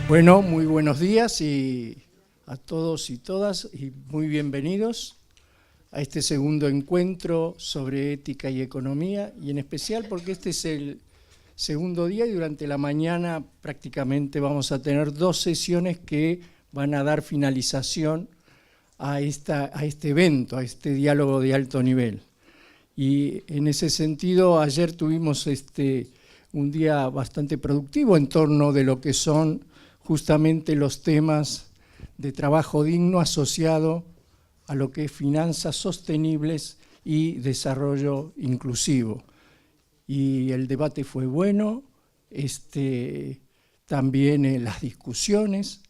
Bueno, muy buenos días a todos y todas y muy bienvenidos a este segundo encuentro sobre ética y economía, y en especial porque este es el segundo día y durante la mañana prácticamente vamos a tener dos sesiones que van a dar finalización a este evento, a este diálogo de alto nivel. Y en ese sentido, ayer tuvimos un día bastante productivo en torno de lo que son justamente los temas de trabajo digno asociado a lo que es finanzas sostenibles y desarrollo inclusivo. Y el debate fue bueno, también las discusiones,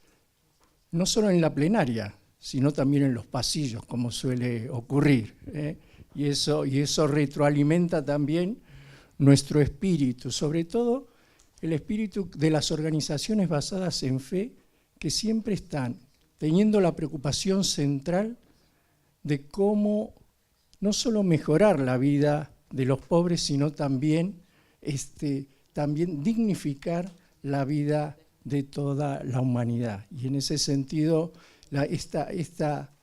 no solo en la plenaria, sino también en los pasillos, como suele ocurrir, y eso retroalimenta también nuestro espíritu, sobre todo el espíritu de las organizaciones basadas en fe, que siempre están teniendo la preocupación central de cómo no solo mejorar la vida de los pobres, sino también dignificar la vida de toda la humanidad. Y en ese sentido, esta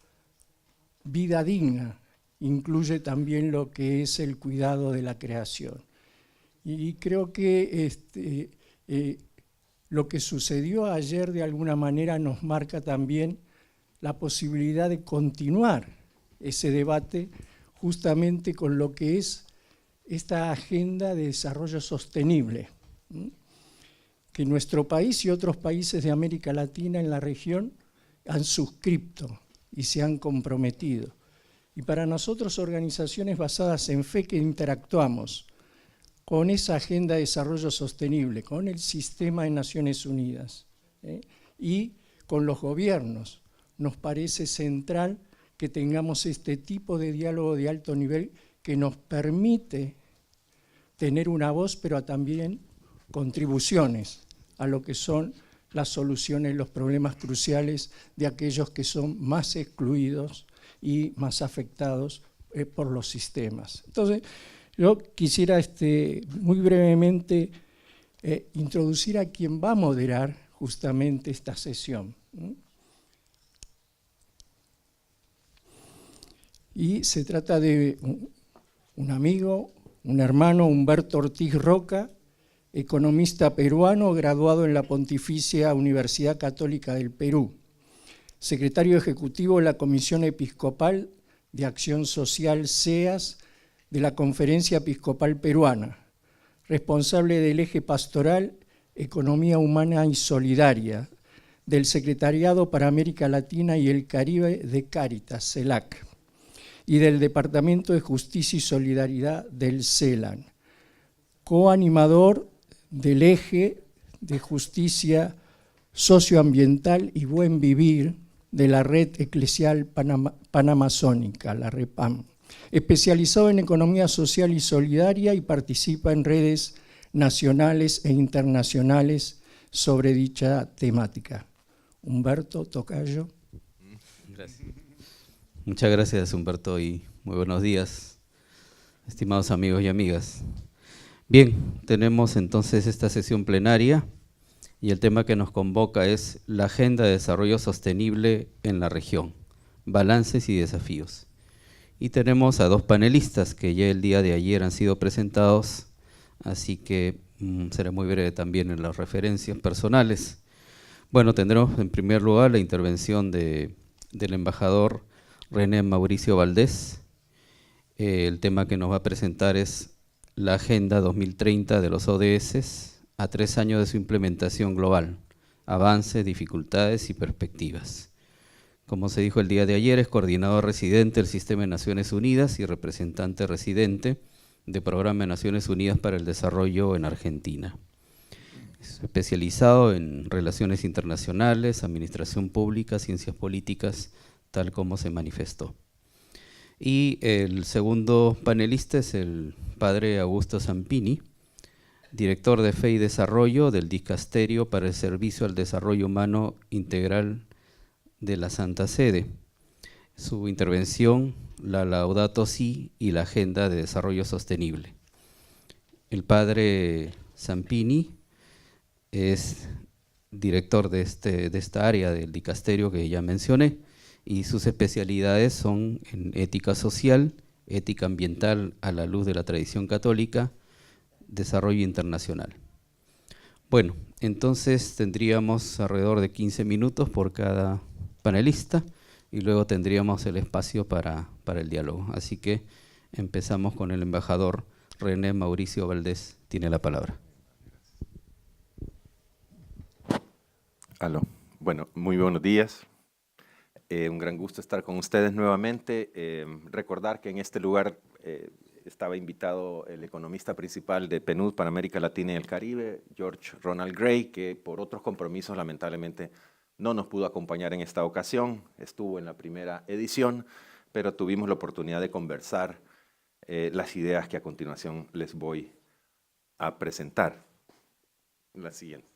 vida digna incluye también lo que es el cuidado de la creación. Y creo que lo que sucedió ayer de alguna manera nos marca también la posibilidad de continuar ese debate justamente con lo que es esta agenda de desarrollo sostenible, que nuestro país y otros países de América Latina en la región han suscrito y se han comprometido. Y para nosotros, organizaciones basadas en fe que interactuamos con esa agenda de desarrollo sostenible, con el sistema de Naciones Unidas y con los gobiernos, nos parece central que tengamos este tipo de diálogo de alto nivel que nos permite tener una voz, pero también contribuciones a lo que son las soluciones, los problemas cruciales de aquellos que son más excluidos y más afectados por los sistemas. Entonces, yo quisiera muy brevemente introducir a quien va a moderar justamente esta sesión. Y se trata de un amigo, un hermano, Humberto Ortiz Roca, economista peruano, graduado en la Pontificia Universidad Católica del Perú, secretario ejecutivo de la Comisión Episcopal de Acción Social CEAS de la Conferencia Episcopal Peruana, responsable del eje pastoral Economía Humana y Solidaria del Secretariado para América Latina y el Caribe de Cáritas, CELAC, y del Departamento de Justicia y Solidaridad del CELAN, coanimador del eje de Justicia Socioambiental y Buen Vivir de la Red Eclesial Panamazónica, la REPAM, especializado en economía social y solidaria, y participa en redes nacionales e internacionales sobre dicha temática. Humberto, tocayo. Gracias. Muchas gracias, Humberto, y muy buenos días, estimados amigos y amigas. Bien, tenemos entonces esta sesión plenaria y el tema que nos convoca es la Agenda de Desarrollo Sostenible en la región, balances y desafíos. Y tenemos a dos panelistas que ya el día de ayer han sido presentados, así que seré muy breve también en las referencias personales. Bueno, tendremos en primer lugar la intervención del embajador René Mauricio Valdés. El tema que nos va a presentar es la Agenda 2030 de los ODS a 3 años de su implementación global, avances, dificultades y perspectivas. Como se dijo el día de ayer, es coordinador residente del Sistema de Naciones Unidas y representante residente del Programa de Naciones Unidas para el Desarrollo en Argentina. Es especializado en relaciones internacionales, administración pública, ciencias políticas, tal como se manifestó. Y el segundo panelista es el padre Augusto Zampini, director de Fe y Desarrollo del Dicasterio para el Servicio al Desarrollo Humano Integral de la Santa Sede. Su intervención, la Laudato Si y la Agenda de Desarrollo Sostenible. El padre Zampini es director de esta área del dicasterio que ya mencioné, y sus especialidades son en ética social, ética ambiental a la luz de la tradición católica, desarrollo internacional. Bueno, entonces tendríamos alrededor de 15 minutos por cada panelista y luego tendríamos el espacio para el diálogo. Así que empezamos con el embajador René Mauricio Valdés. Tiene la palabra. Aló. Bueno, muy buenos días. Un gran gusto estar con ustedes nuevamente. Recordar que en este lugar estaba invitado el economista principal de PNUD para América Latina y el Caribe, George Ronald Gray, que por otros compromisos lamentablemente no nos pudo acompañar en esta ocasión. Estuvo en la primera edición, pero tuvimos la oportunidad de conversar las ideas que a continuación les voy a presentar. La siguiente.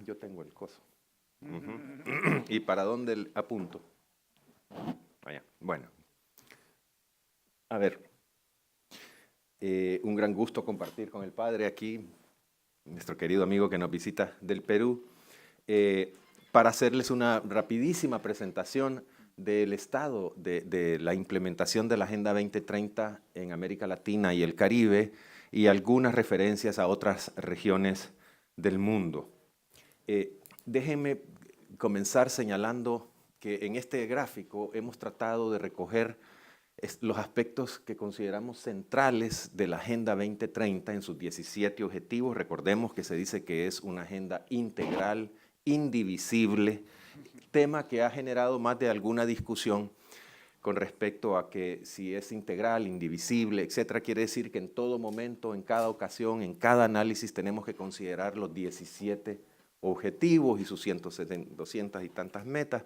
Yo tengo el coso. ¿Y para dónde apunto? Allá. Bueno. A ver. Un gran gusto compartir con el padre aquí, nuestro querido amigo que nos visita del Perú, para hacerles una rapidísima presentación del estado de la implementación de la Agenda 2030 en América Latina y el Caribe y algunas referencias a otras regiones del mundo. Déjenme comenzar señalando que en este gráfico hemos tratado de recoger los aspectos que consideramos centrales de la Agenda 2030 en sus 17 objetivos. Recordemos que se dice que es una agenda integral, indivisible, tema que ha generado más de alguna discusión con respecto a que si es integral, indivisible, etcétera, quiere decir que en todo momento, en cada ocasión, en cada análisis tenemos que considerar los 17 objetivos y sus 200 y tantas metas.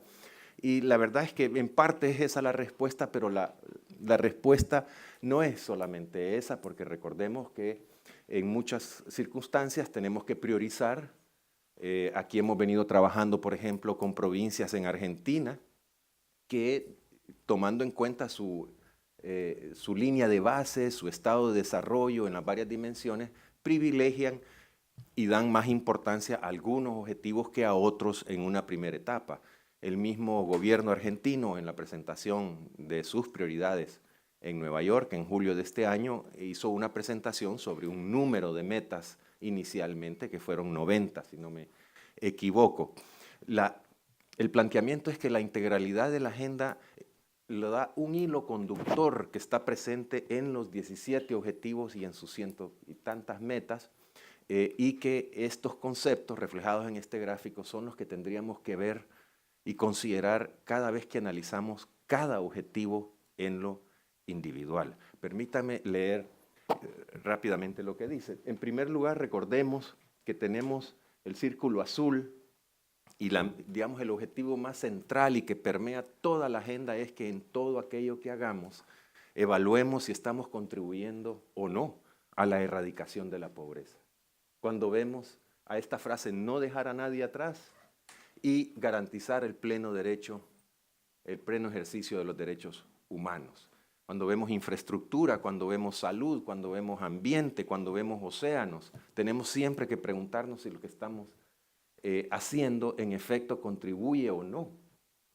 Y la verdad es que en parte es esa la respuesta, pero la respuesta no es solamente esa, porque recordemos que en muchas circunstancias tenemos que priorizar. Aquí hemos venido trabajando, por ejemplo, con provincias en Argentina que, tomando en cuenta su línea de base, su estado de desarrollo en las varias dimensiones, privilegian y dan más importancia a algunos objetivos que a otros en una primera etapa. El mismo gobierno argentino, en la presentación de sus prioridades en Nueva York, en julio de este año, hizo una presentación sobre un número de metas inicialmente, que fueron 90, si no me equivoco. El planteamiento es que la integralidad de la agenda lo da un hilo conductor que está presente en los 17 objetivos y en sus 100 y tantas metas, y que estos conceptos reflejados en este gráfico son los que tendríamos que ver y considerar cada vez que analizamos cada objetivo en lo individual. Permítame leer rápidamente lo que dice. En primer lugar, recordemos que tenemos el círculo azul y digamos, el objetivo más central y que permea toda la agenda es que en todo aquello que hagamos evaluemos si estamos contribuyendo o no a la erradicación de la pobreza. Cuando vemos a esta frase, no dejar a nadie atrás, y garantizar el pleno ejercicio de los derechos humanos. Cuando vemos infraestructura, cuando vemos salud, cuando vemos ambiente, cuando vemos océanos, tenemos siempre que preguntarnos si lo que estamos haciendo en efecto contribuye o no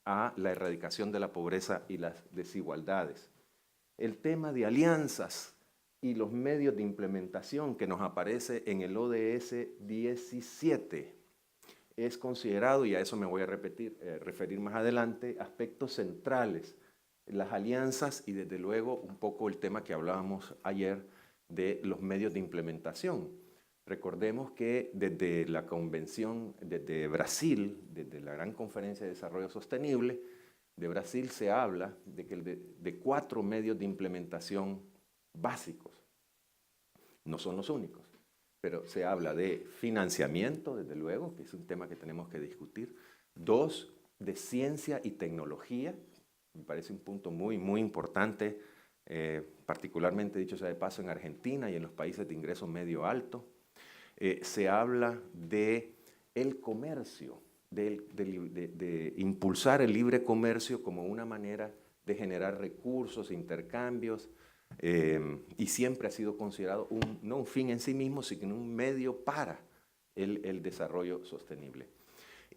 a la erradicación de la pobreza y las desigualdades. El tema de alianzas y los medios de implementación que nos aparece en el ODS 17 es considerado, y a eso me voy a referir más adelante, aspectos centrales, las alianzas y desde luego un poco el tema que hablábamos ayer de los medios de implementación. Recordemos que desde la convención, desde Brasil, desde la Gran Conferencia de Desarrollo Sostenible de Brasil, se habla de 4 medios de implementación básicos. No son los únicos, pero se habla de financiamiento, desde luego, que es un tema que tenemos que discutir. 2, de ciencia y tecnología, me parece un punto muy, muy importante, particularmente, dicho sea de paso, en Argentina y en los países de ingreso medio alto. Se habla de el comercio, de impulsar el libre comercio como una manera de generar recursos, intercambios, y siempre ha sido considerado no un fin en sí mismo, sino un medio para el desarrollo sostenible.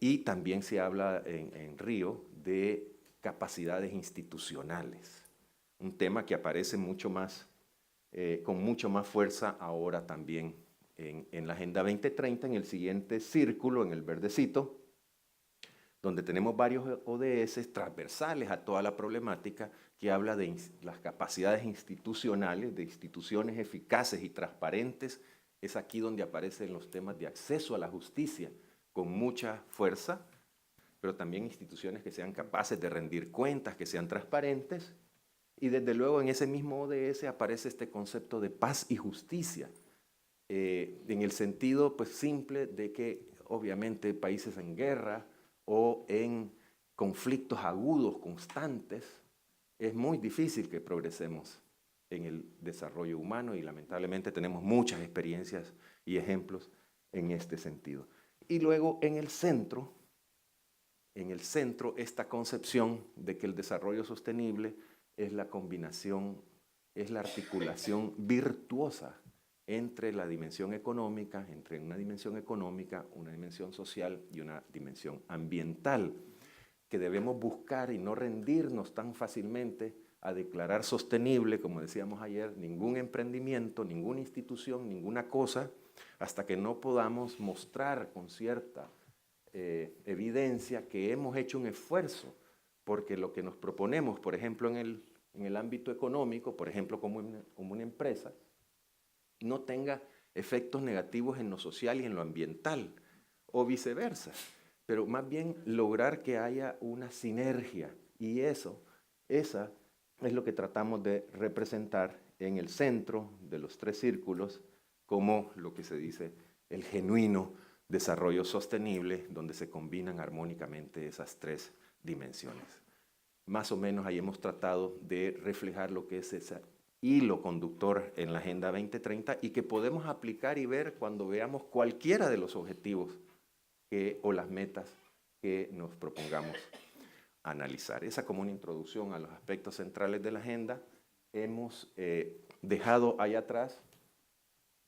Y también se habla en Río de capacidades institucionales, un tema que aparece mucho más, con mucho más fuerza ahora también en la Agenda 2030, en el siguiente círculo, en el verdecito, donde tenemos varios ODS transversales a toda la problemática que habla de las capacidades institucionales, de instituciones eficaces y transparentes. Es aquí donde aparecen los temas de acceso a la justicia con mucha fuerza, pero también instituciones que sean capaces de rendir cuentas, que sean transparentes. Y desde luego en ese mismo ODS aparece este concepto de paz y justicia, en el sentido pues, simple de que obviamente países en guerra o en conflictos agudos, constantes, es muy difícil que progresemos en el desarrollo humano y lamentablemente tenemos muchas experiencias y ejemplos en este sentido. Y luego en el centro esta concepción de que el desarrollo sostenible es la combinación, es la articulación virtuosa entre la dimensión económica, entre una dimensión económica, una dimensión social y una dimensión ambiental, que debemos buscar y no rendirnos tan fácilmente a declarar sostenible, como decíamos ayer, ningún emprendimiento, ninguna institución, ninguna cosa, hasta que no podamos mostrar con cierta evidencia que hemos hecho un esfuerzo, porque lo que nos proponemos, por ejemplo, en el ámbito económico, por ejemplo, como una empresa, no tenga efectos negativos en lo social y en lo ambiental, o viceversa, pero más bien lograr que haya una sinergia, y esa es lo que tratamos de representar en el centro de los tres círculos, como lo que se dice el genuino desarrollo sostenible, donde se combinan armónicamente esas tres dimensiones. Más o menos ahí hemos tratado de reflejar lo que es ese hilo conductor en la Agenda 2030 y que podemos aplicar y ver cuando veamos cualquiera de los objetivos o las metas que nos propongamos analizar. Esa como una introducción a los aspectos centrales de la agenda. Hemos dejado ahí atrás,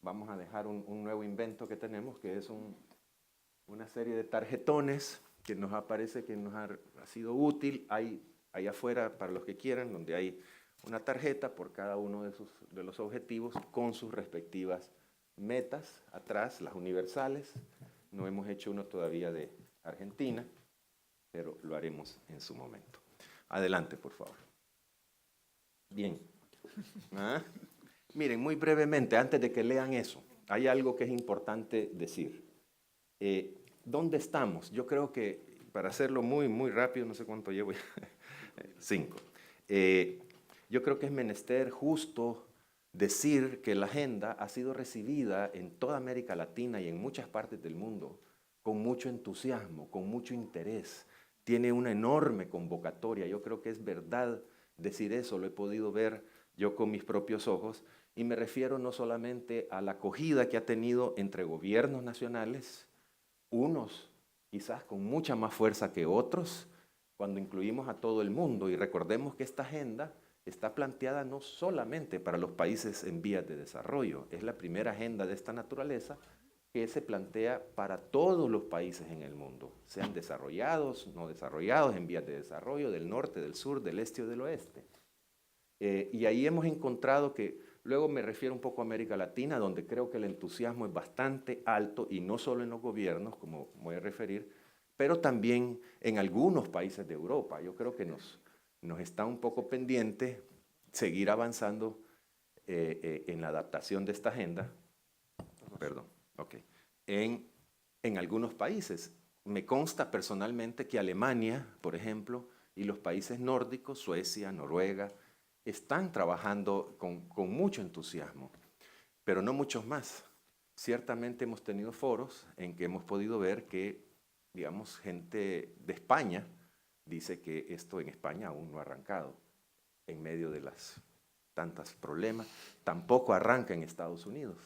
vamos a dejar un nuevo invento que tenemos, que es una serie de tarjetones que nos parece que nos ha sido útil. Hay ahí afuera, para los que quieran, donde hay una tarjeta por cada uno de los objetivos con sus respectivas metas atrás, las universales. No hemos hecho uno todavía de Argentina, pero lo haremos en su momento. Adelante, por favor. Bien. Miren, muy brevemente, antes de que lean eso, hay algo que es importante decir. ¿Dónde estamos? Yo creo que, para hacerlo muy, muy rápido, no sé cuánto llevo ya, 5. Yo creo que es menester justo decir que la agenda ha sido recibida en toda América Latina y en muchas partes del mundo con mucho entusiasmo, con mucho interés. Tiene una enorme convocatoria. Yo creo que es verdad decir eso, lo he podido ver yo con mis propios ojos, y me refiero no solamente a la acogida que ha tenido entre gobiernos nacionales, unos quizás con mucha más fuerza que otros, cuando incluimos a todo el mundo, y recordemos que esta agenda está planteada no solamente para los países en vías de desarrollo, es la primera agenda de esta naturaleza que se plantea para todos los países en el mundo, sean desarrollados, no desarrollados, en vías de desarrollo, del norte, del sur, del este o del oeste. Y ahí hemos encontrado que, luego me refiero un poco a América Latina, donde creo que el entusiasmo es bastante alto, y no solo en los gobiernos, como voy a referir, pero también en algunos países de Europa. Yo creo que nos está un poco pendiente seguir avanzando en la adaptación de esta agenda. Perdón, ok. En algunos países. Me consta personalmente que Alemania, por ejemplo, y los países nórdicos, Suecia, Noruega, están trabajando con mucho entusiasmo, pero no muchos más. Ciertamente hemos tenido foros en que hemos podido ver que, digamos, gente de España dice que esto en España aún no ha arrancado, en medio de las tantos problemas. Tampoco arranca en Estados Unidos.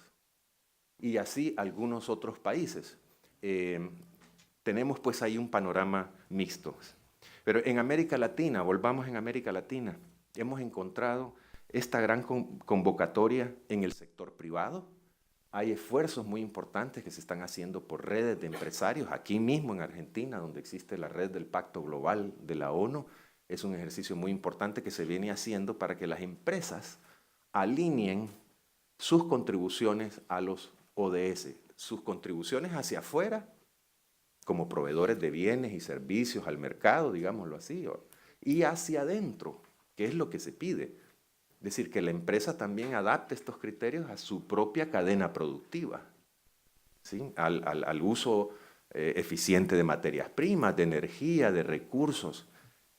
Y así algunos otros países. Tenemos pues ahí un panorama mixto. Pero en América Latina, volvamos en América Latina, hemos encontrado esta gran convocatoria en el sector privado, Hay esfuerzos muy importantes que se están haciendo por redes de empresarios, aquí mismo en Argentina, donde existe la red del Pacto Global de la ONU. Es un ejercicio muy importante que se viene haciendo para que las empresas alineen sus contribuciones a los ODS, sus contribuciones hacia afuera, como proveedores de bienes y servicios al mercado, digámoslo así, y hacia adentro, que es lo que se pide. Es decir, que la empresa también adapte estos criterios a su propia cadena productiva, ¿sí? Al uso eficiente de materias primas, de energía, de recursos,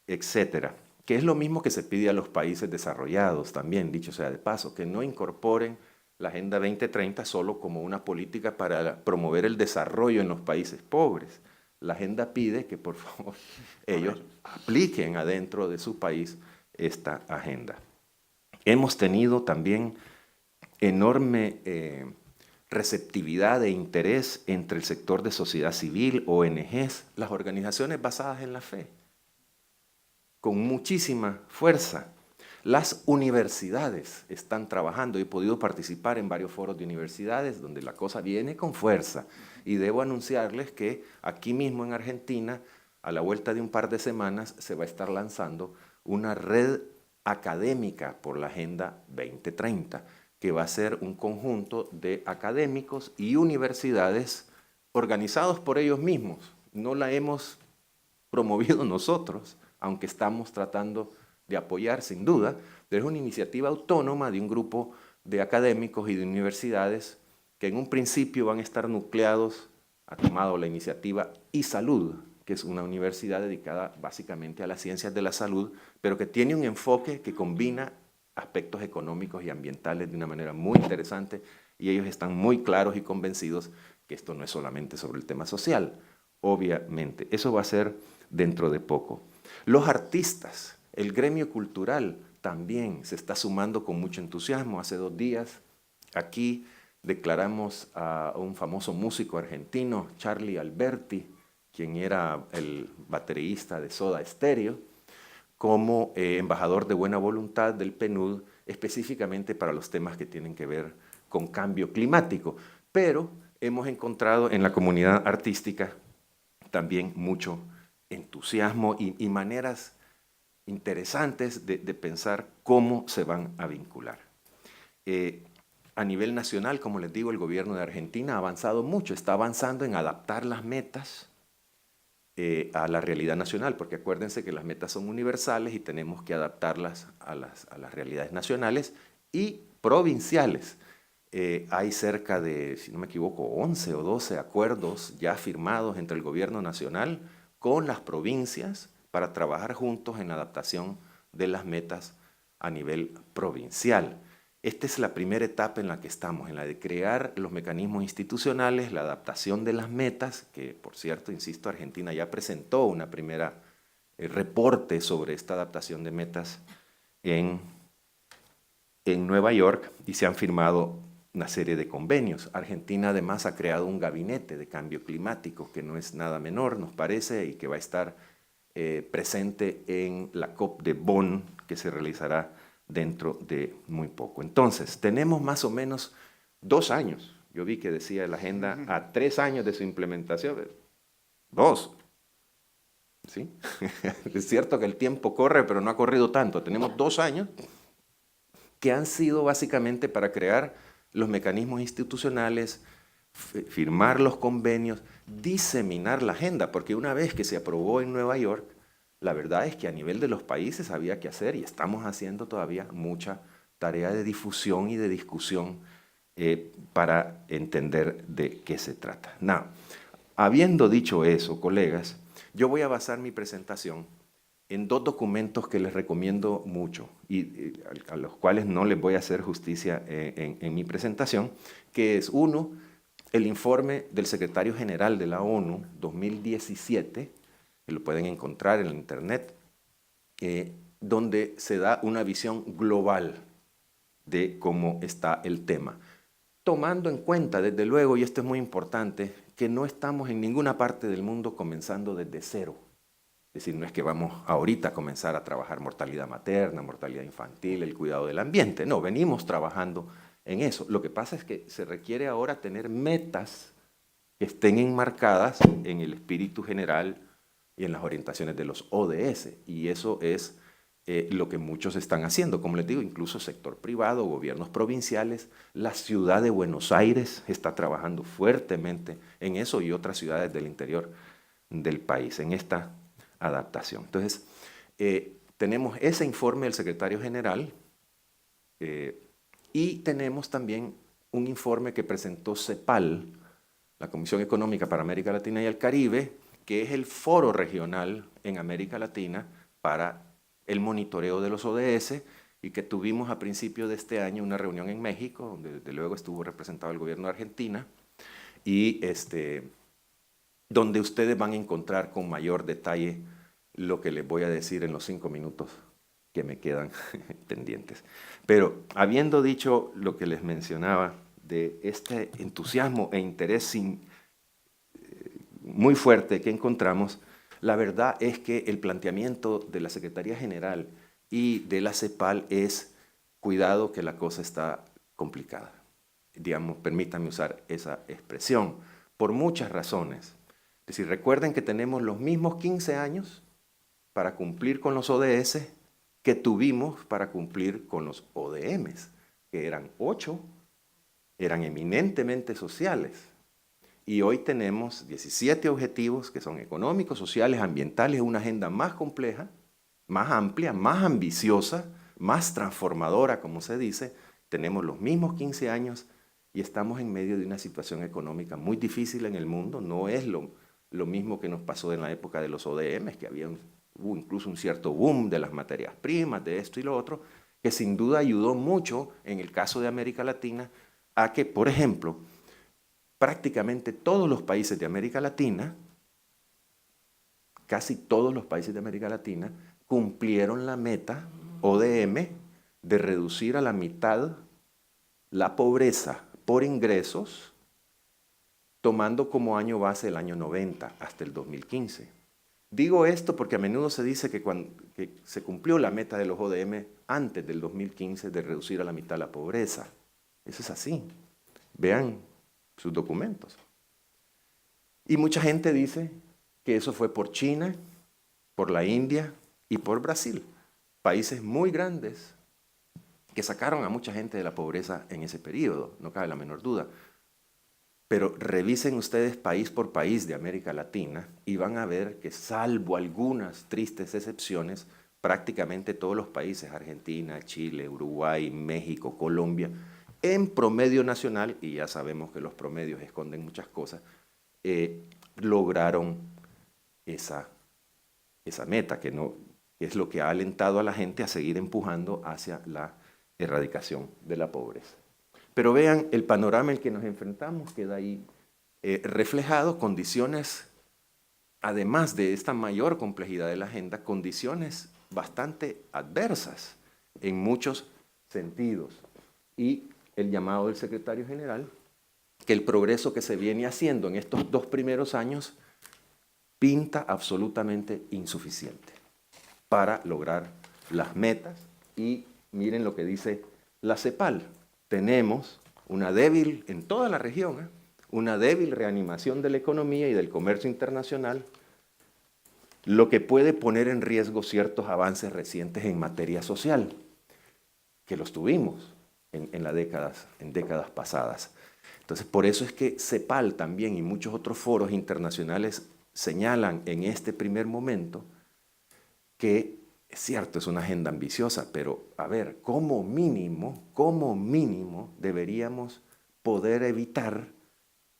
etcétera. Que es lo mismo que se pide a los países desarrollados también, dicho sea de paso, que no incorporen la Agenda 2030 solo como una política para promover el desarrollo en los países pobres. La agenda pide que, por favor, ellos apliquen adentro de su país esta agenda. Hemos tenido también enorme receptividad e interés entre el sector de sociedad civil, ONGs, las organizaciones basadas en la fe, con muchísima fuerza. Las universidades están trabajando. He podido participar en varios foros de universidades donde la cosa viene con fuerza. Y debo anunciarles que aquí mismo en Argentina, a la vuelta de un par de semanas, se va a estar lanzando una red académica por la Agenda 2030, que va a ser un conjunto de académicos y universidades organizados por ellos mismos. No la hemos promovido nosotros, aunque estamos tratando de apoyar sin duda, pero es una iniciativa autónoma de un grupo de académicos y de universidades que en un principio van a estar nucleados. Ha tomado la iniciativa iSalud, que es una universidad dedicada básicamente a las ciencias de la salud, pero que tiene un enfoque que combina aspectos económicos y ambientales de una manera muy interesante, y ellos están muy claros y convencidos que esto no es solamente sobre el tema social, obviamente. Eso va a ser dentro de poco. Los artistas, el gremio cultural también se está sumando con mucho entusiasmo. Hace 2 días aquí declaramos a un famoso músico argentino, Charly Alberti, quien era el baterista de Soda Stereo, como embajador de buena voluntad del PNUD, específicamente para los temas que tienen que ver con cambio climático. Pero hemos encontrado en la comunidad artística también mucho entusiasmo y maneras interesantes de pensar cómo se van a vincular. A nivel nacional, como les digo, el gobierno de Argentina ha avanzado mucho, está avanzando en adaptar las metas a la realidad nacional, porque acuérdense que las metas son universales y tenemos que adaptarlas a las realidades nacionales y provinciales. Hay cerca de, si no me equivoco, 11 o 12 acuerdos ya firmados entre el gobierno nacional con las provincias para trabajar juntos en la adaptación de las metas a nivel provincial. Esta es la primera etapa en la que estamos, en la de crear los mecanismos institucionales, la adaptación de las metas, que por cierto, insisto, Argentina ya presentó una primera reporte sobre esta adaptación de metas en Nueva York y se han firmado una serie de convenios. Argentina además ha creado un gabinete de cambio climático que no es nada menor, nos parece, y que va a estar presente en la COP de Bonn, que se realizará dentro de muy poco. Entonces, tenemos más o menos 2 años. Yo vi que decía la agenda a 3 años de su implementación. 2. ¿Sí? Es cierto que el tiempo corre, pero no ha corrido tanto. Tenemos 2 años que han sido básicamente para crear los mecanismos institucionales, firmar los convenios, diseminar la agenda, porque una vez que se aprobó en Nueva York, la verdad es que a nivel de los países había que hacer, y estamos haciendo todavía mucha tarea de difusión y de discusión para entender de qué se trata. Now, habiendo dicho eso, colegas, yo voy a basar mi presentación en 2 documentos que les recomiendo mucho y a los cuales no les voy a hacer justicia en mi presentación, que es uno, el informe del secretario general de la ONU 2017, que lo pueden encontrar en la internet, donde se da una visión global de cómo está el tema. Tomando en cuenta, desde luego, y esto es muy importante, que no estamos en ninguna parte del mundo comenzando desde cero. Es decir, no es que vamos ahorita a comenzar a trabajar mortalidad materna, mortalidad infantil, el cuidado del ambiente. No, venimos trabajando en eso. Lo que pasa es que se requiere ahora tener metas que estén enmarcadas en el espíritu general y en las orientaciones de los ODS. Y eso es lo que muchos están haciendo. Como les digo, incluso sector privado, gobiernos provinciales, la ciudad de Buenos Aires está trabajando fuertemente en eso y otras ciudades del interior del país, en esta adaptación. Entonces, tenemos ese informe del secretario general y tenemos también un informe que presentó CEPAL, la Comisión Económica para América Latina y el Caribe, que es el foro regional en América Latina para el monitoreo de los ODS, y que tuvimos a principios de este año una reunión en México, donde desde luego estuvo representado el gobierno de Argentina, y donde ustedes van a encontrar con mayor detalle lo que les voy a decir en los 5 minutos que me quedan pendientes. Pero habiendo dicho lo que les mencionaba de este entusiasmo e interés muy fuerte que encontramos, la verdad es que el planteamiento de la Secretaría General y de la CEPAL es: cuidado que la cosa está complicada. Digamos, permítanme usar esa expresión, por muchas razones. Es decir, recuerden que tenemos los mismos 15 años para cumplir con los ODS que tuvimos para cumplir con los ODMs, que eran 8, eran eminentemente sociales. Y hoy tenemos 17 objetivos que son económicos, sociales, ambientales, una agenda más compleja, más amplia, más ambiciosa, más transformadora, como se dice. Tenemos los mismos 15 años y estamos en medio de una situación económica muy difícil en el mundo. No es lo mismo que nos pasó en la época de los ODMs, que hubo incluso un cierto boom de las materias primas, de esto y lo otro, que sin duda ayudó mucho en el caso de América Latina a que, por ejemplo, prácticamente todos los países de América Latina, casi todos los países de América Latina, cumplieron la meta ODM de reducir a la mitad la pobreza por ingresos, tomando como año base el año 90 hasta el 2015. Digo esto porque a menudo se dice que se cumplió la meta de los ODM antes del 2015 de reducir a la mitad la pobreza. Eso es así. Vean sus documentos. Y mucha gente dice que eso fue por China, por la India y por Brasil, países muy grandes que sacaron a mucha gente de la pobreza en ese periodo, no cabe la menor duda. Pero revisen ustedes país por país de América Latina y van a ver que, salvo algunas tristes excepciones, prácticamente todos los países, Argentina, Chile, Uruguay, México, Colombia, en promedio nacional, y ya sabemos que los promedios esconden muchas cosas, lograron esa meta, que es lo que ha alentado a la gente a seguir empujando hacia la erradicación de la pobreza. Pero vean, el panorama en el que nos enfrentamos queda ahí reflejado, condiciones, además de esta mayor complejidad de la agenda, condiciones bastante adversas en muchos sentidos. Y el llamado del secretario general, que el progreso que se viene haciendo en estos 2 primeros años pinta absolutamente insuficiente para lograr las metas. Y miren lo que dice la CEPAL. Tenemos una débil, en toda la región, una débil reanimación de la economía y del comercio internacional, lo que puede poner en riesgo ciertos avances recientes en materia social, que los tuvimos en décadas pasadas. Entonces, por eso es que CEPAL también y muchos otros foros internacionales señalan en este primer momento que es cierto, es una agenda ambiciosa, pero a ver, como mínimo deberíamos poder evitar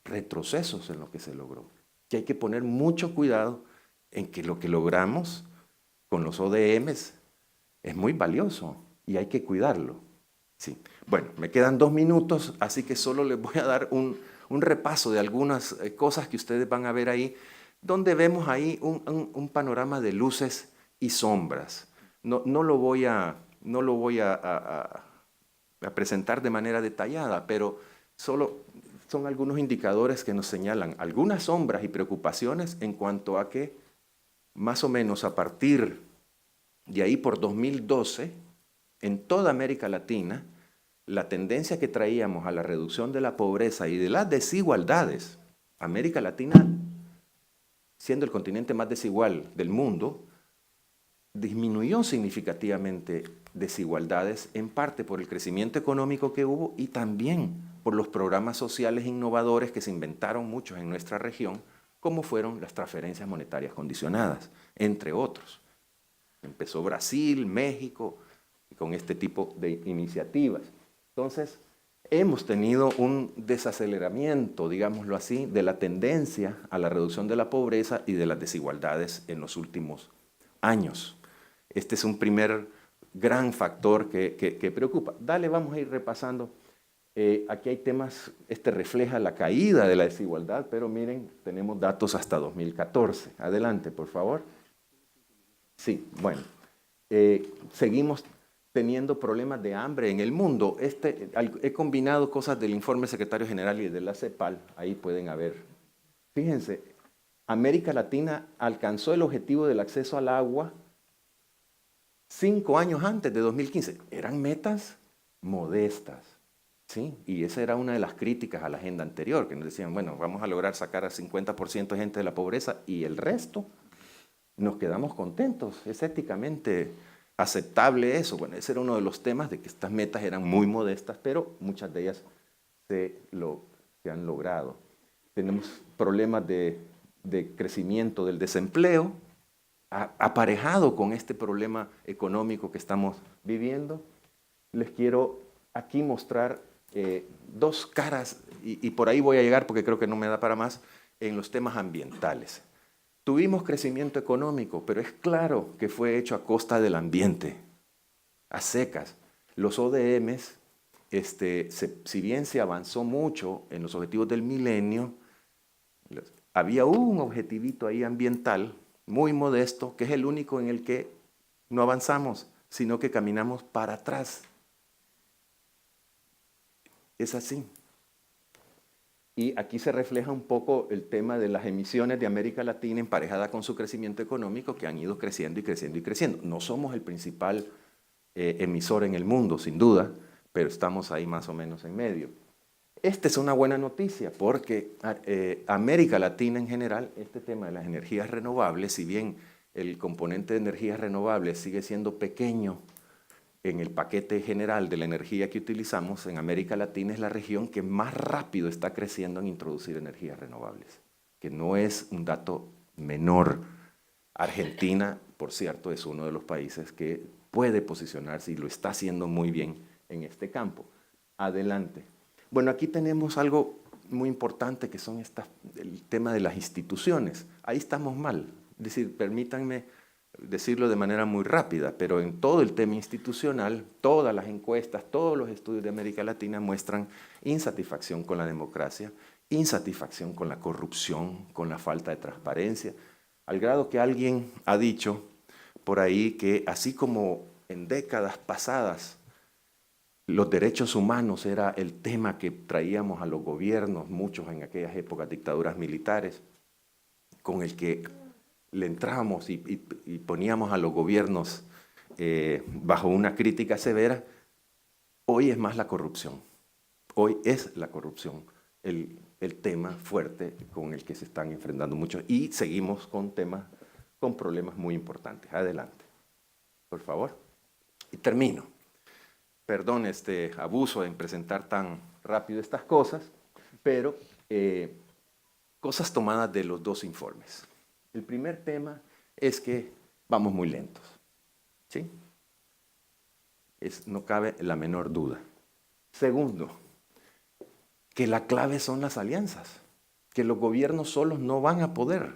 retrocesos en lo que se logró. Que hay que poner mucho cuidado en que lo que logramos con los ODMs es muy valioso y hay que cuidarlo. Sí. Bueno, me quedan 2 minutos, así que solo les voy a dar un repaso de algunas cosas que ustedes van a ver ahí, donde vemos ahí un panorama de luces y sombras. No lo voy a presentar de manera detallada, pero solo son algunos indicadores que nos señalan algunas sombras y preocupaciones en cuanto a que más o menos a partir de ahí por 2012, en toda América Latina, la tendencia que traíamos a la reducción de la pobreza y de las desigualdades, América Latina, siendo el continente más desigual del mundo, disminuyó significativamente desigualdades, en parte por el crecimiento económico que hubo y también por los programas sociales innovadores que se inventaron muchos en nuestra región, como fueron las transferencias monetarias condicionadas, entre otros. Empezó Brasil, México, con este tipo de iniciativas. Entonces, hemos tenido un desaceleramiento, digámoslo así, de la tendencia a la reducción de la pobreza y de las desigualdades en los últimos años. Este es un primer gran factor que preocupa. Dale, vamos a ir repasando. Aquí hay temas, este refleja la caída de la desigualdad, pero miren, tenemos datos hasta 2014. Adelante, por favor. Sí, bueno. Seguimos teniendo problemas de hambre en el mundo. He combinado cosas del informe del secretario general y de la CEPAL, ahí pueden haber. Fíjense, América Latina alcanzó el objetivo del acceso al agua 5 años antes de 2015. Eran metas modestas, ¿sí? Y esa era una de las críticas a la agenda anterior, que nos decían, bueno, vamos a lograr sacar a 50% de gente de la pobreza y el resto nos quedamos contentos. Es éticamente aceptable eso. Bueno, ese era uno de los temas, de que estas metas eran muy modestas, pero muchas de ellas se han logrado. Tenemos problemas de crecimiento del desempleo, aparejado con este problema económico que estamos viviendo. Les quiero aquí mostrar dos caras, y por ahí voy a llegar porque creo que no me da para más, en los temas ambientales. Tuvimos crecimiento económico, pero es claro que fue hecho a costa del ambiente, a secas. Los ODMs, si bien se avanzó mucho en los objetivos del milenio, había un objetivito ahí ambiental muy modesto, que es el único en el que no avanzamos, sino que caminamos para atrás. Es así. Y aquí se refleja un poco el tema de las emisiones de América Latina emparejada con su crecimiento económico, que han ido creciendo y creciendo y creciendo. No somos el principal emisor en el mundo, sin duda, pero estamos ahí más o menos en medio. Esta es una buena noticia porque América Latina en general, este tema de las energías renovables, si bien el componente de energías renovables sigue siendo pequeño en el paquete general de la energía que utilizamos, en América Latina es la región que más rápido está creciendo en introducir energías renovables, que no es un dato menor. Argentina, por cierto, es uno de los países que puede posicionarse y lo está haciendo muy bien en este campo. Adelante. Bueno, aquí tenemos algo muy importante que son el tema de las instituciones. Ahí estamos mal. Es decir, permítanme decirlo de manera muy rápida, pero en todo el tema institucional, todas las encuestas, todos los estudios de América Latina muestran insatisfacción con la democracia, insatisfacción con la corrupción, con la falta de transparencia, al grado que alguien ha dicho por ahí que así como en décadas pasadas los derechos humanos era el tema que traíamos a los gobiernos, muchos en aquellas épocas dictaduras militares, con el que le entrábamos y poníamos a los gobiernos bajo una crítica severa, hoy es más la corrupción. Hoy es la corrupción el tema fuerte con el que se están enfrentando muchos y seguimos con problemas muy importantes. Adelante, por favor. Y termino. Perdón abuso en presentar tan rápido estas cosas, pero cosas tomadas de los dos informes. El primer tema es que vamos muy lentos, ¿sí? No cabe la menor duda. Segundo, que la clave son las alianzas, que los gobiernos solos no van a poder.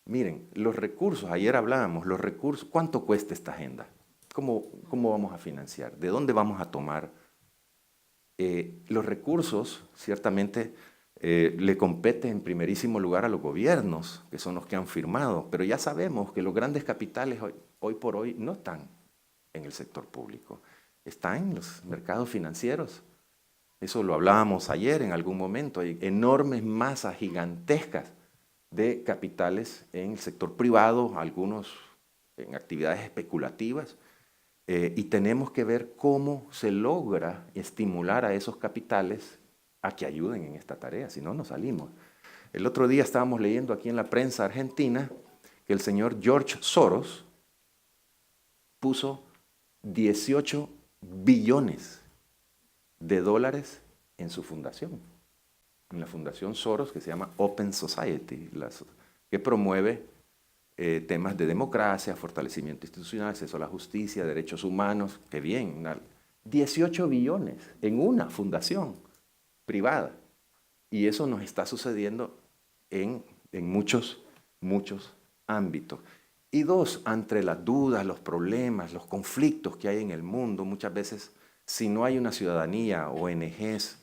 Miren, los recursos, ayer hablábamos, los recursos, ¿cuánto cuesta esta agenda? ¿Cómo vamos a financiar? ¿De dónde vamos a tomar? Los recursos, ciertamente, le compete en primerísimo lugar a los gobiernos, que son los que han firmado, pero ya sabemos que los grandes capitales hoy por hoy no están en el sector público, están en los mercados financieros. Eso lo hablábamos ayer en algún momento, hay enormes masas gigantescas de capitales en el sector privado, algunos en actividades especulativas, Y tenemos que ver cómo se logra estimular a esos capitales a que ayuden en esta tarea, si no, no salimos. El otro día estábamos leyendo aquí en la prensa argentina que el señor George Soros puso 18 billones de dólares en su fundación, en la fundación Soros, que se llama Open Society, que promueve temas de democracia, fortalecimiento institucional, acceso a la justicia, derechos humanos. Qué bien, 18 billones en una fundación privada. Y eso nos está sucediendo en muchos ámbitos. Y dos, entre las dudas, los problemas, los conflictos que hay en el mundo, muchas veces, si no hay una ciudadanía, ONGs,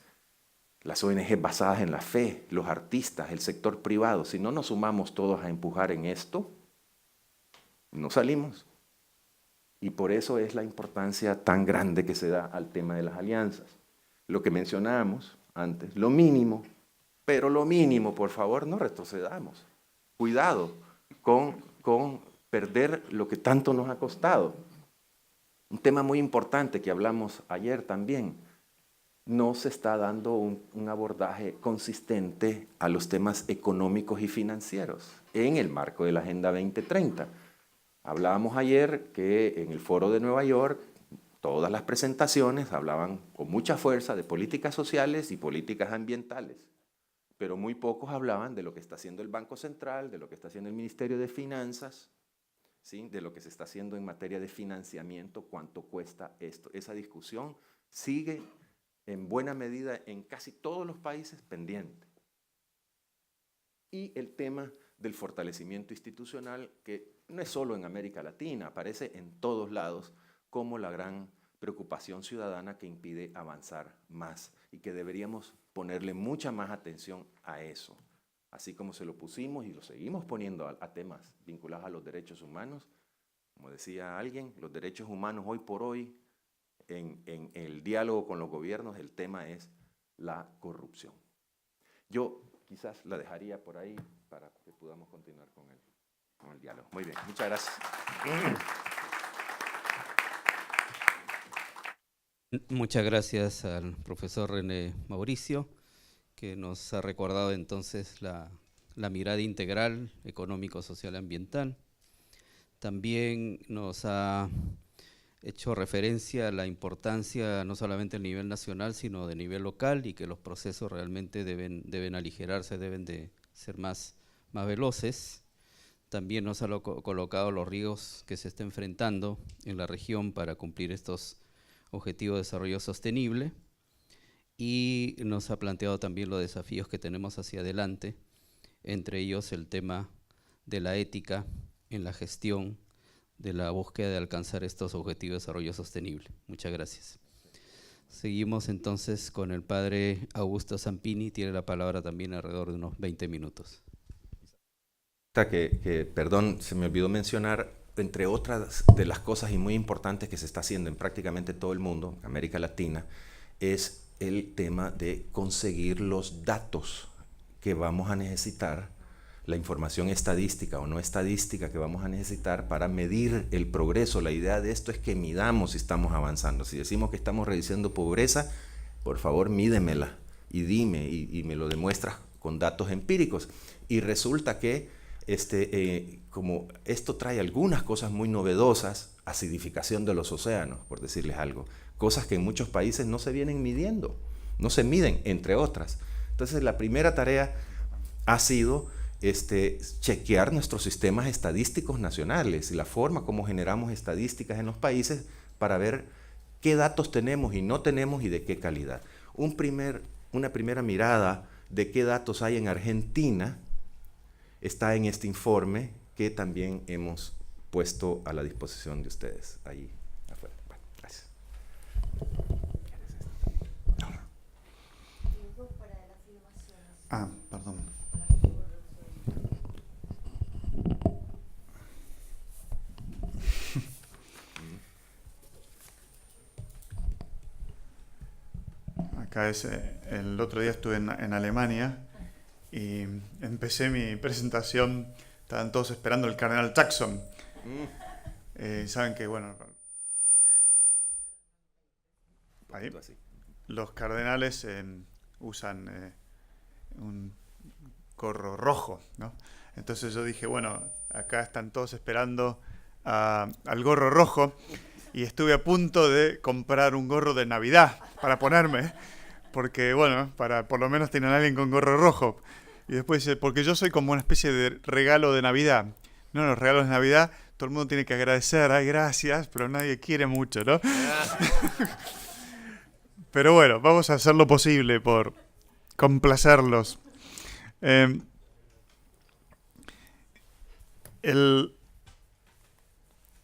las ONGs basadas en la fe, los artistas, el sector privado, si no nos sumamos todos a empujar en esto, no salimos. Y por eso es la importancia tan grande que se da al tema de las alianzas. Lo que mencionábamos antes, lo mínimo, pero lo mínimo, por favor, no retrocedamos. Cuidado con perder lo que tanto nos ha costado. Un tema muy importante que hablamos ayer también, no se está dando un abordaje consistente a los temas económicos y financieros en el marco de la Agenda 2030. Hablábamos ayer que en el Foro de Nueva York todas las presentaciones hablaban con mucha fuerza de políticas sociales y políticas ambientales, pero muy pocos hablaban de lo que está haciendo el Banco Central, de lo que está haciendo el Ministerio de Finanzas, ¿sí? De lo que se está haciendo en materia de financiamiento, cuánto cuesta esto. Esa discusión sigue en buena medida en casi todos los países pendiente. Y el tema del fortalecimiento institucional, que no es solo en América Latina, aparece en todos lados como la gran preocupación ciudadana que impide avanzar más y que deberíamos ponerle mucha más atención a eso. Así como se lo pusimos y lo seguimos poniendo a temas vinculados a los derechos humanos. Como decía alguien, los derechos humanos hoy por hoy, en el diálogo con los gobiernos, el tema es la corrupción. Yo quizás la dejaría por ahí para que podamos continuar con el diálogo. Muy bien, muchas gracias. Muchas gracias al profesor René Mauricio, que nos ha recordado entonces la mirada integral, económico, social, ambiental. También nos ha hecho referencia a la importancia no solamente a nivel nacional, sino de nivel local, y que los procesos realmente deben aligerarse, deben de ser más veloces. También nos ha colocado los riesgos que se está enfrentando en la región para cumplir estos objetivos de desarrollo sostenible, y nos ha planteado también los desafíos que tenemos hacia adelante, entre ellos el tema de la ética en la gestión de la búsqueda de alcanzar estos objetivos de desarrollo sostenible. Muchas gracias. Seguimos entonces con el padre Augusto Zampini, tiene la palabra también alrededor de unos 20 minutos. Perdón, se me olvidó mencionar, entre otras de las cosas y muy importantes que se está haciendo en prácticamente todo el mundo, América Latina, es el tema de conseguir los datos que vamos a necesitar, la información estadística o no estadística que vamos a necesitar para medir el progreso. La idea de esto es que midamos si estamos avanzando. Si decimos que estamos reduciendo pobreza, por favor mídemela y dime y me lo demuestras con datos empíricos. Y resulta que como esto trae algunas cosas muy novedosas, acidificación de los océanos, por decirles algo, cosas que en muchos países no se vienen midiendo, no se miden, entre otras. Entonces la primera tarea ha sido chequear nuestros sistemas estadísticos nacionales y la forma como generamos estadísticas en los países para ver qué datos tenemos y no tenemos y de qué calidad. Una primera mirada de qué datos hay en Argentina está en este informe que también hemos puesto a la disposición de ustedes ahí afuera. Bueno, gracias. Perdón. Acá el otro día estuve en Alemania y empecé mi presentación, estaban todos esperando el cardenal Jackson. Saben que, bueno, ahí, los cardenales usan un gorro rojo, ¿no? Entonces yo dije, bueno, acá están todos esperando al gorro rojo, y estuve a punto de comprar un gorro de Navidad para ponerme, porque, bueno, para por lo menos tener a alguien con gorro rojo. Y después dice, porque yo soy como una especie de regalo de Navidad. No, los regalos de Navidad, todo el mundo tiene que agradecer, ay, gracias, pero nadie quiere mucho, ¿no? Pero bueno, vamos a hacer lo posible por complacerlos.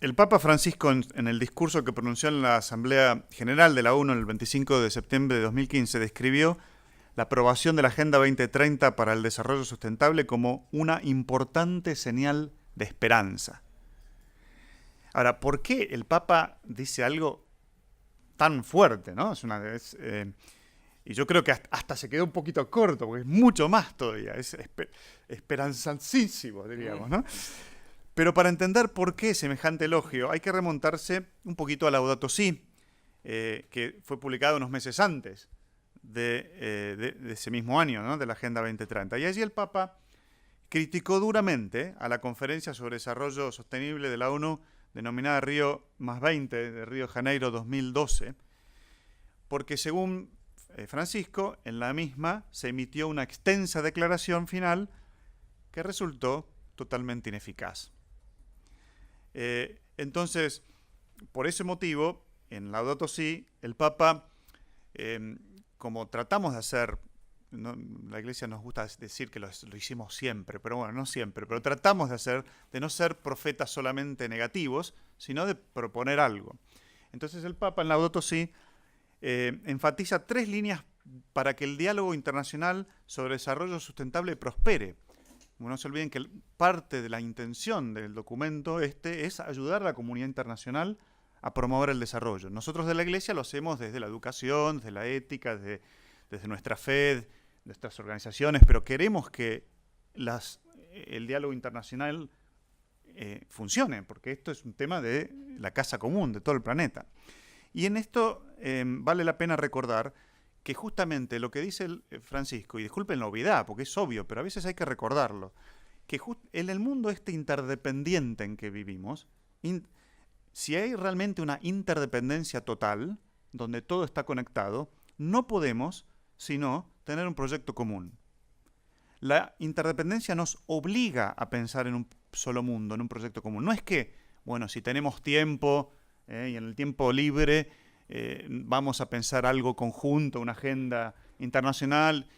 El Papa Francisco, en el discurso que pronunció en la Asamblea General de la ONU el 25 de septiembre de 2015, describió la aprobación de la Agenda 2030 para el Desarrollo Sustentable como una importante señal de esperanza. Ahora, ¿por qué el Papa dice algo tan fuerte, ¿no? Y yo creo que hasta se quedó un poquito corto, porque es mucho más todavía, es esperanzadísimo, diríamos, ¿no? Pero para entender por qué semejante elogio, hay que remontarse un poquito a Laudato Si, que fue publicado unos meses antes de ese mismo año, ¿no? De la Agenda 2030. Y allí el Papa criticó duramente a la Conferencia sobre Desarrollo Sostenible de la ONU, denominada Río +20, de Río de Janeiro 2012, porque según Francisco, en la misma se emitió una extensa declaración final que resultó totalmente ineficaz. Entonces, por ese motivo, en Laudato Si, el Papa, como tratamos de hacer, ¿no? La Iglesia nos gusta decir que lo hicimos siempre, pero bueno, no siempre, pero tratamos de no ser profetas solamente negativos, sino de proponer algo. Entonces el Papa en Laudato Si enfatiza 3 líneas para que el diálogo internacional sobre desarrollo sustentable prospere. No se olviden que parte de la intención del documento es ayudar a la comunidad internacional a promover el desarrollo. Nosotros de la Iglesia lo hacemos desde la educación, desde la ética, desde nuestra fe, nuestras organizaciones, pero queremos que el diálogo internacional funcione, porque esto es un tema de la casa común, de todo el planeta. Y en esto vale la pena recordar que justamente lo que dice Francisco, y disculpen la obviedad, porque es obvio, pero a veces hay que recordarlo, que en el mundo interdependiente en que vivimos, si hay realmente una interdependencia total, donde todo está conectado, no podemos sino tener un proyecto común. La interdependencia nos obliga a pensar en un solo mundo, en un proyecto común. No es que, bueno, si tenemos tiempo y en el tiempo libre vamos a pensar algo conjunto, una agenda internacional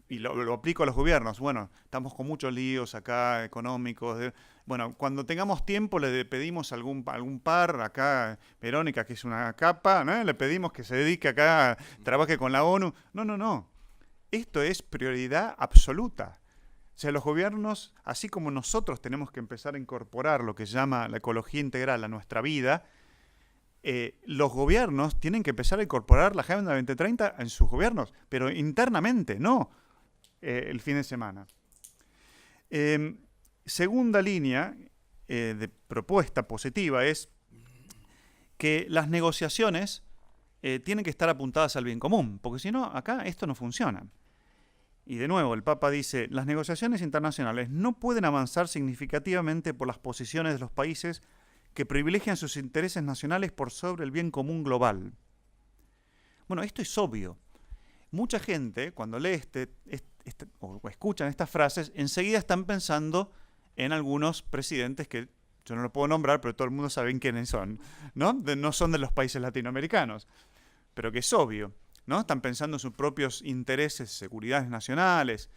y lo aplico a los gobiernos. Bueno, estamos con muchos líos acá económicos. Bueno, cuando tengamos tiempo le pedimos a algún par, acá Verónica, que es una capa, ¿no? Le pedimos que se dedique acá, trabaje con la ONU. No. Esto es prioridad absoluta. O sea, los gobiernos, así como nosotros tenemos que empezar a incorporar lo que se llama la ecología integral a nuestra vida, los gobiernos tienen que empezar a incorporar la Agenda 2030 en sus gobiernos, pero internamente, no el fin de semana. Segunda línea de propuesta positiva es que las negociaciones tienen que estar apuntadas al bien común, porque si no, acá esto no funciona. Y de nuevo, el Papa dice, las negociaciones internacionales no pueden avanzar significativamente por las posiciones de los países que privilegian sus intereses nacionales por sobre el bien común global. Bueno, esto es obvio. Mucha gente, cuando lee o escuchan estas frases, enseguida están pensando en algunos presidentes que yo no lo puedo nombrar, pero todo el mundo sabe quiénes son, ¿no? No son de los países latinoamericanos, pero que es obvio, ¿no? Están pensando en sus propios intereses, seguridades nacionales,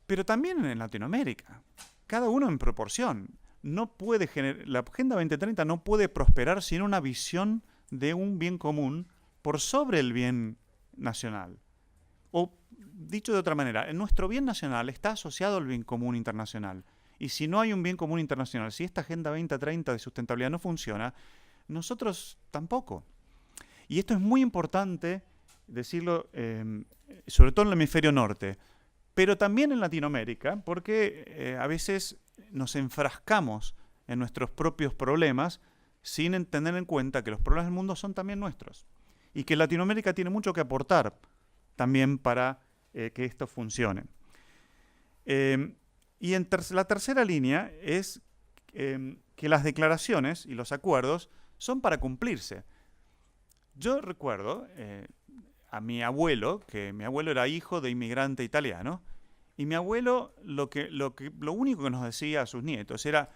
pero también en Latinoamérica, cada uno en proporción. La Agenda 2030 no puede prosperar sin una visión de un bien común por sobre el bien nacional. O, dicho de otra manera, nuestro bien nacional está asociado al bien común internacional. Y si no hay un bien común internacional, si esta Agenda 2030 de sustentabilidad no funciona, nosotros tampoco. Y esto es muy importante decirlo, sobre todo en el hemisferio norte, pero también en Latinoamérica, porque a veces nos enfrascamos en nuestros propios problemas sin tener en cuenta que los problemas del mundo son también nuestros. y que Latinoamérica tiene mucho que aportar también para que esto funcione. Y la tercera línea es que las declaraciones y los acuerdos son para cumplirse. Yo recuerdo a mi abuelo, que mi abuelo era hijo de inmigrante italiano, y mi abuelo lo único que nos decía a sus nietos era: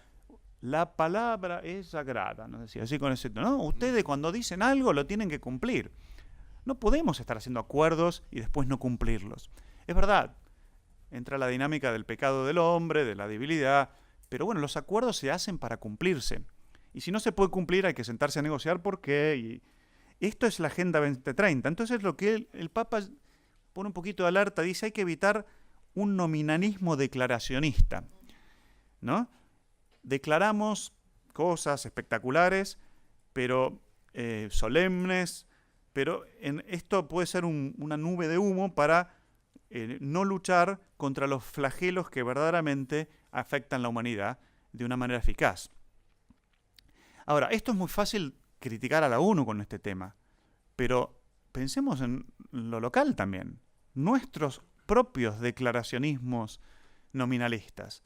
la palabra es sagrada, nos decía así con ese tono, ¿no? Ustedes cuando dicen algo lo tienen que cumplir. No podemos estar haciendo acuerdos y después no cumplirlos. Es verdad, entra la dinámica del pecado del hombre, de la debilidad, pero bueno, los acuerdos se hacen para cumplirse. Y si no se puede cumplir hay que sentarse a negociar por qué. Y esto es la Agenda 2030. Entonces lo que el Papa pone un poquito de alerta, dice: hay que evitar un nominalismo declaracionista, ¿no? Declaramos cosas espectaculares, pero solemnes, pero esto puede ser una nube de humo para no luchar contra los flagelos que verdaderamente afectan la humanidad de una manera eficaz. Ahora, esto es muy fácil criticar a la ONU con este tema, pero pensemos en lo local también. Nuestros propios declaracionismos nominalistas.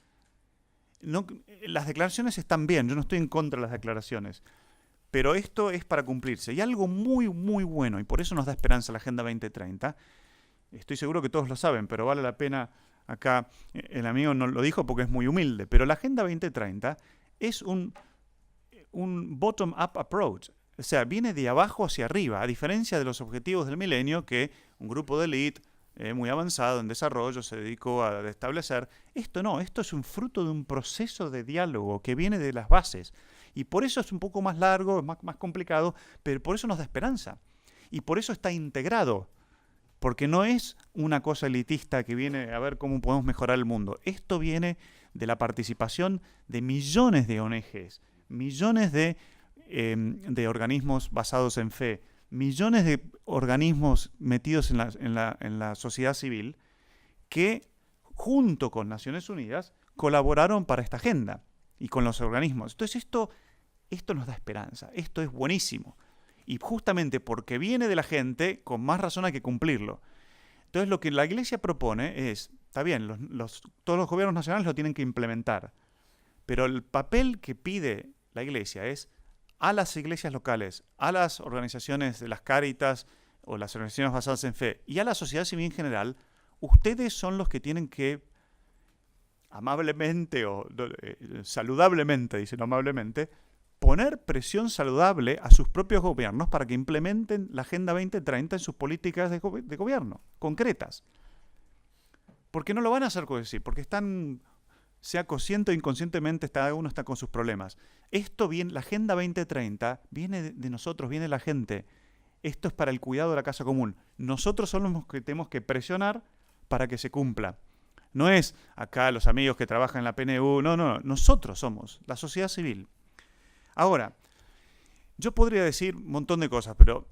Las declaraciones están bien, yo no estoy en contra de las declaraciones, pero esto es para cumplirse. Y algo muy, muy bueno, y por eso nos da esperanza la Agenda 2030, estoy seguro que todos lo saben, pero vale la pena, acá el amigo no lo dijo porque es muy humilde, pero la Agenda 2030 es un bottom-up approach, o sea, viene de abajo hacia arriba, a diferencia de los objetivos del milenio que un grupo de élite muy avanzado en desarrollo se dedicó a establecer. Esto no, esto es un fruto de un proceso de diálogo que viene de las bases. Y por eso es un poco más largo, más complicado, pero por eso nos da esperanza. Y por eso está integrado, porque no es una cosa elitista que viene a ver cómo podemos mejorar el mundo. Esto viene de la participación de millones de ONGs, millones de organismos basados en fe, millones de organismos metidos en la sociedad civil que, junto con Naciones Unidas, colaboraron para esta agenda y con los organismos. Entonces esto nos da esperanza, esto es buenísimo. Y justamente porque viene de la gente, con más razón hay que cumplirlo. Entonces lo que la Iglesia propone es, está bien, todos los gobiernos nacionales lo tienen que implementar, pero el papel que pide la Iglesia es a las iglesias locales, a las organizaciones de las Cáritas o las organizaciones basadas en fe y a la sociedad civil en general. Ustedes son los que tienen que amablemente o saludablemente, dicen amablemente, poner presión saludable a sus propios gobiernos para que implementen la Agenda 2030 en sus políticas de gobierno, concretas. Porque no lo van a hacer con decir, porque están, sea consciente o inconscientemente, cada uno está con sus problemas. Esto viene, la Agenda 2030 viene de nosotros, viene de la gente. Esto es para el cuidado de la casa común. Nosotros somos los que tenemos que presionar para que se cumpla. No es acá los amigos que trabajan en la PNU, no, nosotros somos la sociedad civil. Ahora, yo podría decir un montón de cosas, pero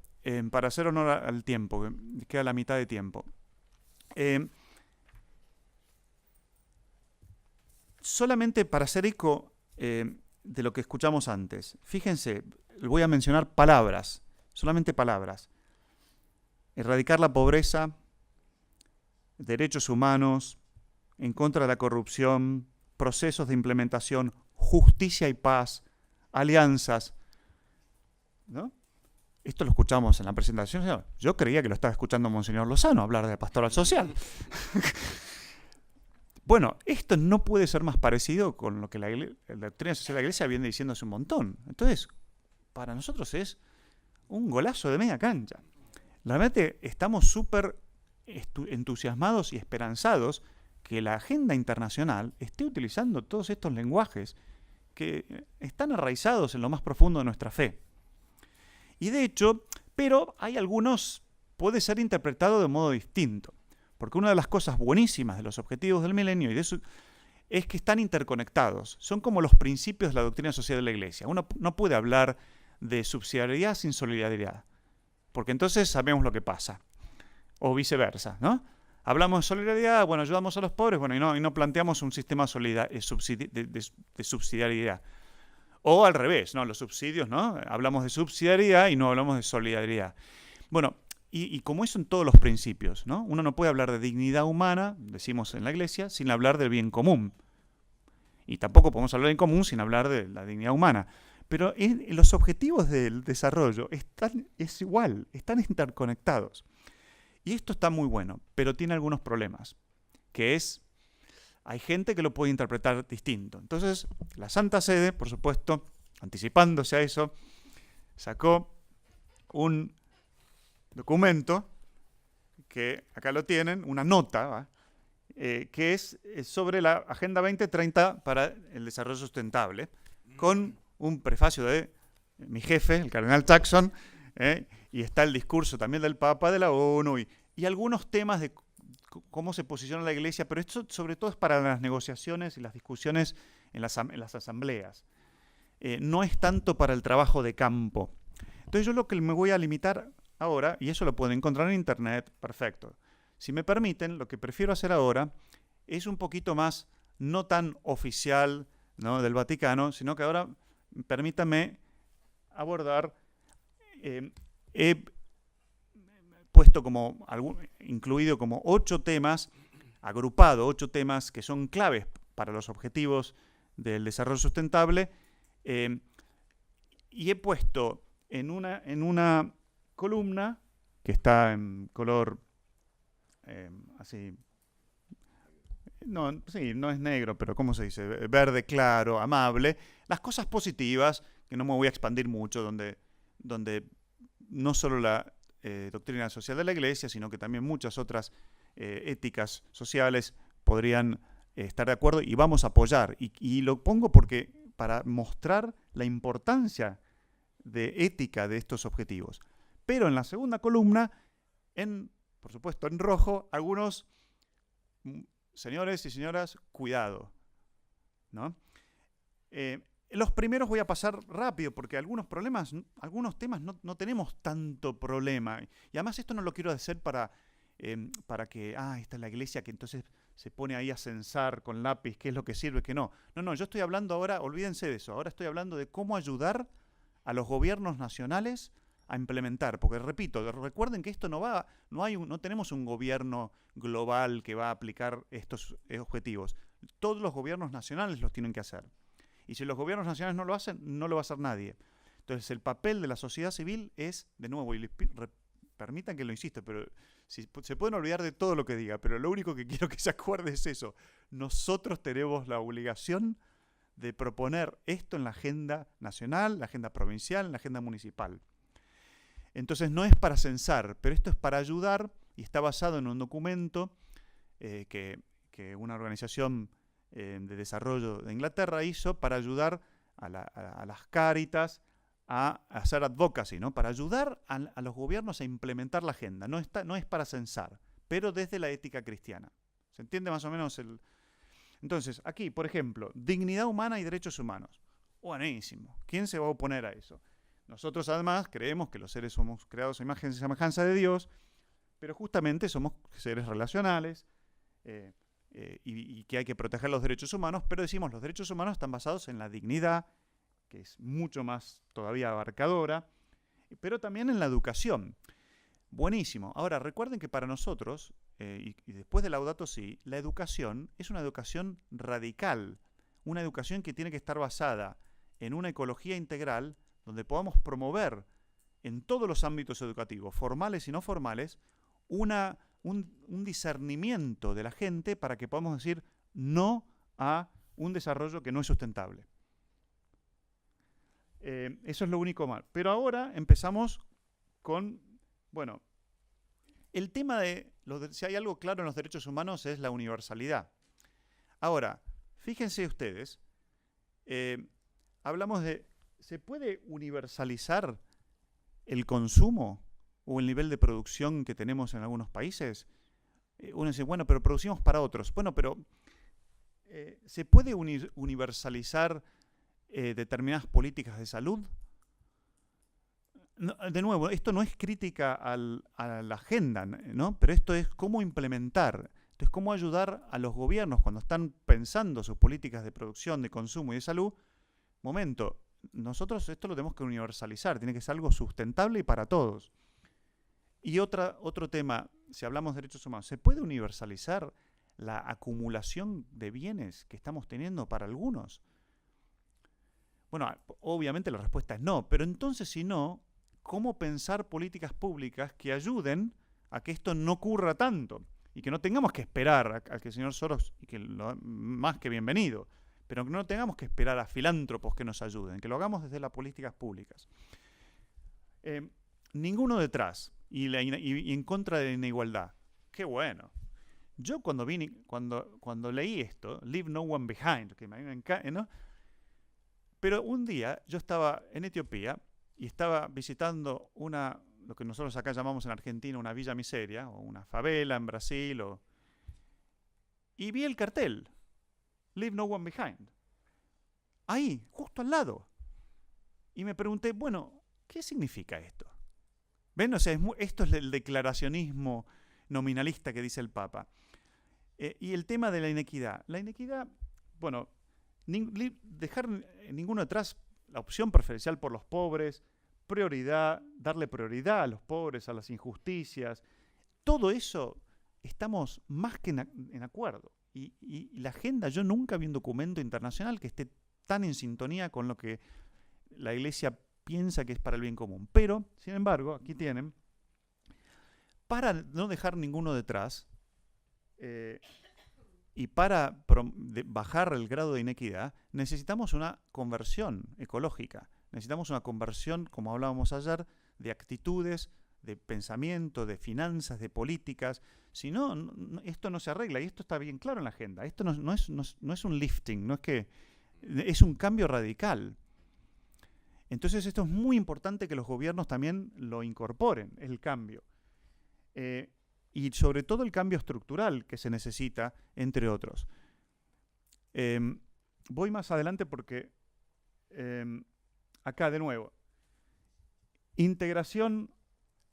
para hacer honor al tiempo, que queda la mitad de tiempo. Solamente para hacer eco de lo que escuchamos antes. Fíjense, voy a mencionar palabras, solamente palabras. Erradicar la pobreza, derechos humanos, en contra de la corrupción, procesos de implementación, justicia y paz, alianzas, ¿no? Esto lo escuchamos en la presentación. Yo creía que lo estaba escuchando Monseñor Lozano hablar de pastoral social. Bueno, esto no puede ser más parecido con lo que la doctrina social de la Iglesia viene diciendo hace un montón. Entonces, para nosotros es un golazo de media cancha. Realmente estamos súper entusiasmados y esperanzados que la agenda internacional esté utilizando todos estos lenguajes que están arraizados en lo más profundo de nuestra fe. Y de hecho, pero hay algunos, puede ser interpretado de modo distinto. Porque una de las cosas buenísimas de los objetivos del milenio y de eso es que están interconectados. Son como los principios de la doctrina social de la Iglesia. Uno no puede hablar de subsidiariedad sin solidaridad, porque entonces sabemos lo que pasa. O viceversa, ¿no? Hablamos de solidaridad, bueno, ayudamos a los pobres, bueno, y no planteamos un sistema de subsidiariedad. O al revés, ¿no? Los subsidios, ¿no? Hablamos de subsidiariedad y no hablamos de solidaridad. Bueno, y como eso en todos los principios, ¿no? Uno no puede hablar de dignidad humana, decimos en la Iglesia, sin hablar del bien común. Y tampoco podemos hablar del bien común sin hablar de la dignidad humana. Pero los objetivos del desarrollo es igual, están interconectados. Y esto está muy bueno, pero tiene algunos problemas, que es, hay gente que lo puede interpretar distinto. Entonces, la Santa Sede, por supuesto, anticipándose a eso, sacó un documento, que acá lo tienen, una nota, que es sobre la Agenda 2030 para el Desarrollo Sustentable, con un prefacio de mi jefe, el cardenal Jackson, y está el discurso también del Papa, de la ONU, y algunos temas de cómo se posiciona la Iglesia, pero esto sobre todo es para las negociaciones y las discusiones en las asambleas. No es tanto para el trabajo de campo. Entonces yo lo que me voy a limitar ahora, y eso lo pueden encontrar en internet, perfecto. Si me permiten, lo que prefiero hacer ahora es un poquito más, no tan oficial, ¿no?, del Vaticano, sino que ahora permítame abordar, he puesto incluido como 8 temas, agrupado 8 temas que son claves para los objetivos del desarrollo sustentable, y he puesto en una columna que está en color así, no es negro, pero ¿cómo se dice? Verde claro, amable, las cosas positivas, que no me voy a expandir mucho, donde no solo la doctrina social de la Iglesia, sino que también muchas otras éticas sociales podrían estar de acuerdo y vamos a apoyar. Y lo pongo porque para mostrar la importancia de ética de estos objetivos. Pero en la segunda columna, por supuesto en rojo, algunos señores y señoras, cuidado, ¿no? Los primeros voy a pasar rápido porque algunos temas no tenemos tanto problema. Y además esto no lo quiero hacer para que, esta es la Iglesia que entonces se pone ahí a censar con lápiz qué es lo que sirve, qué no. No, yo estoy hablando ahora, olvídense de eso, ahora estoy hablando de cómo ayudar a los gobiernos nacionales a implementar, porque repito, recuerden que esto no tenemos un gobierno global que va a aplicar estos objetivos. Todos los gobiernos nacionales los tienen que hacer. Y si los gobiernos nacionales no lo hacen, no lo va a hacer nadie. Entonces el papel de la sociedad civil es, de nuevo, y permitan que lo insista, pero se pueden olvidar de todo lo que diga, pero lo único que quiero que se acuerde es eso. Nosotros tenemos la obligación de proponer esto en la agenda nacional, la agenda provincial, en la agenda municipal. Entonces no es para censar, pero esto es para ayudar y está basado en un documento que una organización de desarrollo de Inglaterra hizo para ayudar a las Cáritas a hacer advocacy, ¿no? Para ayudar a los gobiernos a implementar la agenda. No es para censar, pero desde la ética cristiana. ¿Se entiende más o menos el...? Entonces, aquí, por ejemplo, dignidad humana y derechos humanos. Buenísimo. ¿Quién se va a oponer a eso? Nosotros además creemos que los seres somos creados a imagen y semejanza de Dios, pero justamente somos seres relacionales y que hay que proteger los derechos humanos, pero decimos los derechos humanos están basados en la dignidad, que es mucho más todavía abarcadora, pero también en la educación. Buenísimo. Ahora, recuerden que para nosotros, y después de Laudato Si, la educación es una educación radical, una educación que tiene que estar basada en una ecología integral, donde podamos promover en todos los ámbitos educativos, formales y no formales, un discernimiento de la gente para que podamos decir no a un desarrollo que no es sustentable. Eso es lo único mal. Pero ahora empezamos con, bueno, el tema de si hay algo claro en los derechos humanos es la universalidad. Ahora, fíjense ustedes, hablamos de, ¿se puede universalizar el consumo o el nivel de producción que tenemos en algunos países? Uno dice, bueno, pero producimos para otros. Bueno, pero ¿se puede universalizar determinadas políticas de salud? No, de nuevo, esto no es crítica a la agenda, ¿no? Pero esto es cómo implementar, esto es cómo ayudar a los gobiernos cuando están pensando sus políticas de producción, de consumo y de salud. Momento, nosotros esto lo tenemos que universalizar, tiene que ser algo sustentable y para todos. Y otro tema, si hablamos de derechos humanos, ¿se puede universalizar la acumulación de bienes que estamos teniendo para algunos? Bueno, obviamente la respuesta es no, pero entonces si no, ¿cómo pensar políticas públicas que ayuden a que esto no ocurra tanto? Y que no tengamos que esperar a que el señor Soros, y que más que bienvenido, pero que no tengamos que esperar a filántropos que nos ayuden, que lo hagamos desde las políticas públicas. Ninguno detrás y en contra de la inigualdad. Qué bueno. Yo cuando leí esto, Leave No One Behind, que a mí me encanta, ¿no? Pero un día yo estaba en Etiopía y estaba visitando lo que nosotros acá llamamos en Argentina una villa miseria, o una favela en Brasil, y vi el cartel, Leave No One Behind, ahí, justo al lado. Y me pregunté, bueno, ¿qué significa esto? ¿Ven? O sea, esto es el declaracionismo nominalista que dice el Papa. Y el tema de la inequidad. La inequidad, bueno, dejar ninguno atrás, la opción preferencial por los pobres, darle prioridad a los pobres, a las injusticias, todo eso estamos más que en acuerdo. Y la agenda, yo nunca vi un documento internacional que esté tan en sintonía con lo que la Iglesia piensa que es para el bien común. Pero, sin embargo, aquí tienen, para no dejar ninguno detrás y para bajar el grado de inequidad, necesitamos una conversión ecológica. Necesitamos una conversión, como hablábamos ayer, de actitudes, de pensamiento, de finanzas, de políticas. Si no, esto no se arregla, y esto está bien claro en la agenda. Esto no es un lifting, no es que es un cambio radical. Entonces esto es muy importante que los gobiernos también lo incorporen, el cambio. Y sobre todo el cambio estructural que se necesita, entre otros. Voy más adelante porque acá de nuevo, integración,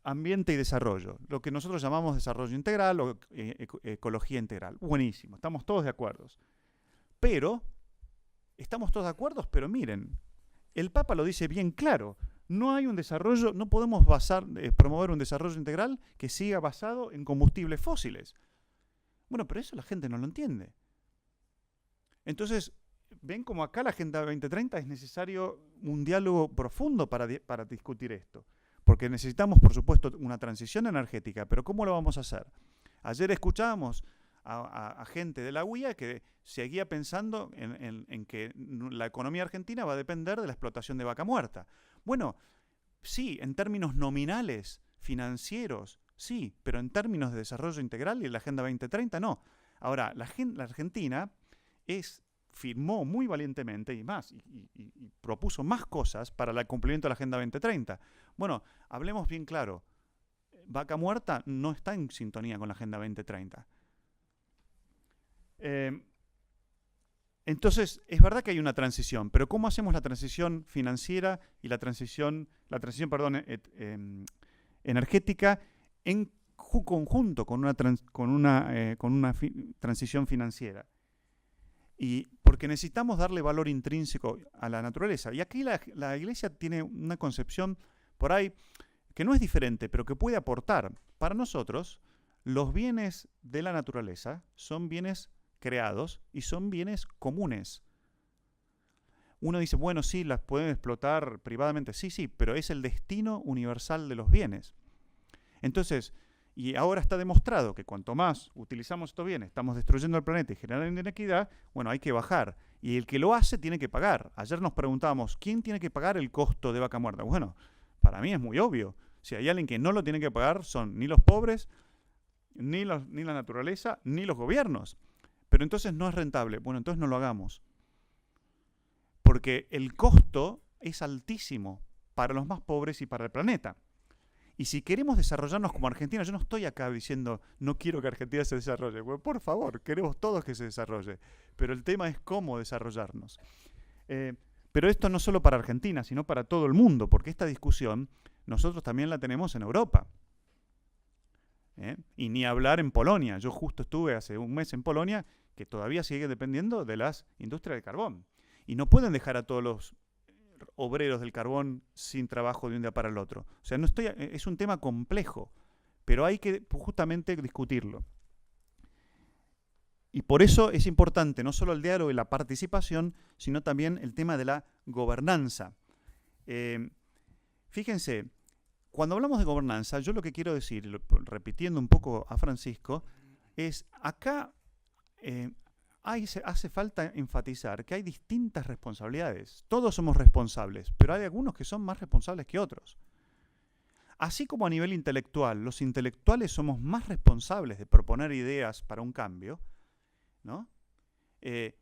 ambiente y desarrollo, lo que nosotros llamamos desarrollo integral o ecología integral. Buenísimo, estamos todos de acuerdo. Pero, pero miren, el Papa lo dice bien claro, no hay un desarrollo, no podemos promover un desarrollo integral que siga basado en combustibles fósiles. Bueno, pero eso la gente no lo entiende. Entonces, ven como acá la Agenda 2030 es necesario un diálogo profundo para discutir esto. Porque necesitamos, por supuesto, una transición energética, pero ¿cómo lo vamos a hacer? Ayer escuchábamos a gente de la UIA que seguía pensando en que la economía argentina va a depender de la explotación de vaca muerta. Bueno, sí, en términos nominales, financieros, sí, pero en términos de desarrollo integral y en la Agenda 2030 no. Ahora, la Argentina firmó muy valientemente y propuso más cosas para el cumplimiento de la Agenda 2030. Bueno, hablemos bien claro, vaca muerta no está en sintonía con la Agenda 2030. Entonces, es verdad que hay una transición, pero ¿cómo hacemos la transición financiera y la transición energética en conjunto con una transición financiera? Y porque necesitamos darle valor intrínseco a la naturaleza. Y aquí la Iglesia tiene una concepción por ahí que no es diferente, pero que puede aportar. Para nosotros, los bienes de la naturaleza son bienes creados y son bienes comunes. Uno dice, bueno, sí, las pueden explotar privadamente. Sí, pero es el destino universal de los bienes. Entonces, y ahora está demostrado que cuanto más utilizamos estos bienes, estamos destruyendo el planeta y generando inequidad, bueno, hay que bajar. Y el que lo hace tiene que pagar. Ayer nos preguntábamos, ¿quién tiene que pagar el costo de vaca muerta? Bueno, para mí es muy obvio. Si hay alguien que no lo tiene que pagar, son ni los pobres, ni la naturaleza, ni los gobiernos. Pero entonces no es rentable. Bueno, entonces no lo hagamos. Porque el costo es altísimo para los más pobres y para el planeta. Y si queremos desarrollarnos como Argentina, yo no estoy acá diciendo no quiero que Argentina se desarrolle. Bueno, por favor, queremos todos que se desarrolle. Pero el tema es cómo desarrollarnos. Pero esto no solo para Argentina, sino para todo el mundo, porque esta discusión nosotros también la tenemos en Europa. Y ni hablar en Polonia. Yo justo estuve hace un mes en Polonia, que todavía sigue dependiendo de las industrias del carbón. Y no pueden dejar a todos los obreros del carbón sin trabajo de un día para el otro. O sea, es un tema complejo, pero hay que justamente discutirlo. Y por eso es importante no solo el diálogo y la participación, sino también el tema de la gobernanza. Fíjense, cuando hablamos de gobernanza, yo lo que quiero decir, repitiendo un poco a Francisco, es acá hace falta enfatizar que hay distintas responsabilidades. Todos somos responsables, pero hay algunos que son más responsables que otros. Así como a nivel intelectual, los intelectuales somos más responsables de proponer ideas para un cambio, ¿no?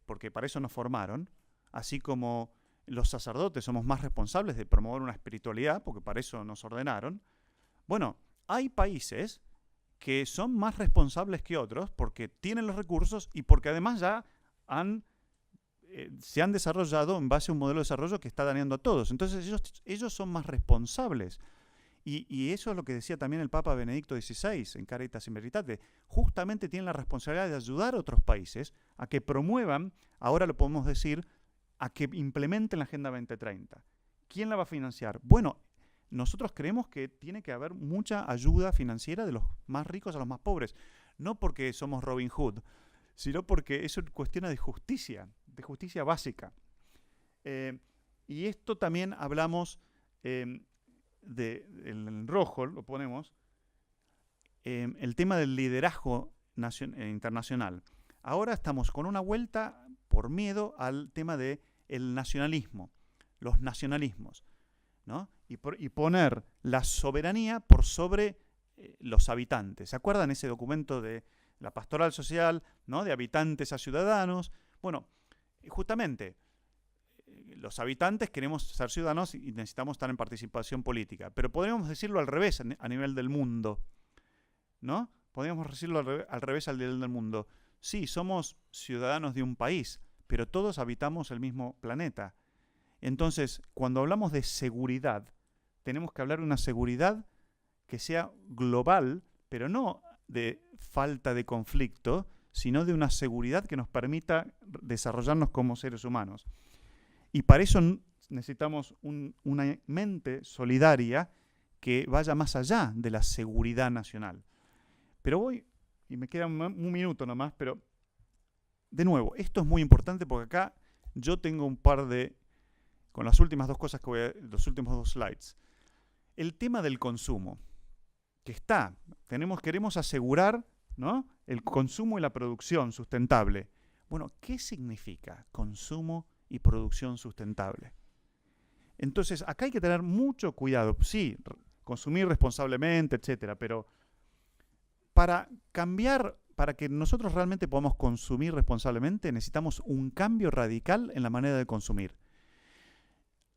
Porque para eso nos formaron, así como los sacerdotes somos más responsables de promover una espiritualidad, porque para eso nos ordenaron. Bueno, hay países que son más responsables que otros porque tienen los recursos y porque además ya se han desarrollado en base a un modelo de desarrollo que está dañando a todos. Entonces ellos son más responsables. Y eso es lo que decía también el Papa Benedicto XVI en Caritas in Veritate. Justamente tienen la responsabilidad de ayudar a otros países a que promuevan, ahora lo podemos decir, a que implementen la Agenda 2030. ¿Quién la va a financiar? Bueno, nosotros creemos que tiene que haber mucha ayuda financiera de los más ricos a los más pobres. No porque somos Robin Hood, sino porque eso cuestiona de justicia básica. Y esto también hablamos, en rojo lo ponemos, el tema del liderazgo internacional. Ahora estamos con una vuelta por miedo al tema del nacionalismo, los nacionalismos, ¿no? Y poner la soberanía por sobre los habitantes. ¿Se acuerdan ese documento de la pastoral social, ¿no? De habitantes a ciudadanos? Bueno, justamente los habitantes queremos ser ciudadanos y necesitamos estar en participación política, pero podríamos decirlo al revés a nivel del mundo, ¿no? Podríamos decirlo al revés al nivel del mundo. Sí, somos ciudadanos de un país, pero todos habitamos el mismo planeta. Entonces, cuando hablamos de seguridad, tenemos que hablar de una seguridad que sea global, pero no de falta de conflicto, sino de una seguridad que nos permita desarrollarnos como seres humanos. Y para eso necesitamos una mente solidaria que vaya más allá de la seguridad nacional. Pero voy, y me queda un minuto nomás, pero de nuevo, esto es muy importante porque acá yo tengo un par de, con las últimas dos cosas que los últimos dos slides. El tema del consumo, que está, queremos asegurar, ¿no?, el consumo y la producción sustentable. Bueno, ¿qué significa consumo y producción sustentable? Entonces, acá hay que tener mucho cuidado. Sí, consumir responsablemente, etcétera, pero para cambiar, para que nosotros realmente podamos consumir responsablemente, necesitamos un cambio radical en la manera de consumir.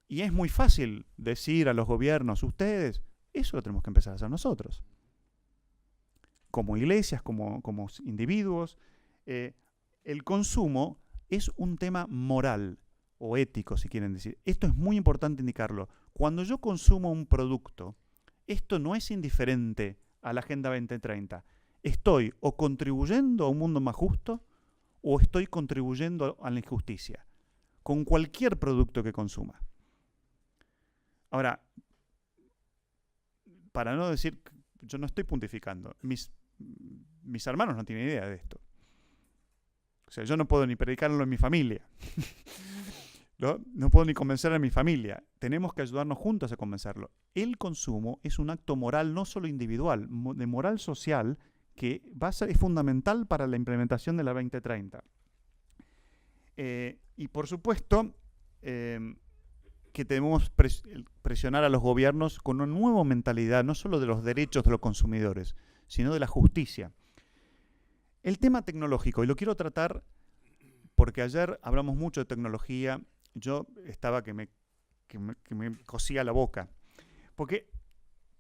Y es muy fácil decir a los gobiernos, ustedes, eso lo tenemos que empezar a hacer nosotros. Como iglesias, como individuos. El consumo es un tema moral o ético, si quieren decir. Esto es muy importante indicarlo. Cuando yo consumo un producto, esto no es indiferente a la Agenda 2030. Estoy o contribuyendo a un mundo más justo o estoy contribuyendo a la injusticia, con cualquier producto que consuma. Ahora, para no decir, yo no estoy puntificando, mis hermanos no tienen idea de esto. O sea, yo no puedo ni predicarlo en mi familia. No puedo ni convencer a mi familia. Tenemos que ayudarnos juntos a convencerlo. El consumo es un acto moral no solo individual, de moral social, que es fundamental para la implementación de la 2030. Y por supuesto, que debemos presionar a los gobiernos con una nueva mentalidad, no solo de los derechos de los consumidores, sino de la justicia. El tema tecnológico, y lo quiero tratar porque ayer hablamos mucho de tecnología, yo estaba que me cosía la boca. Porque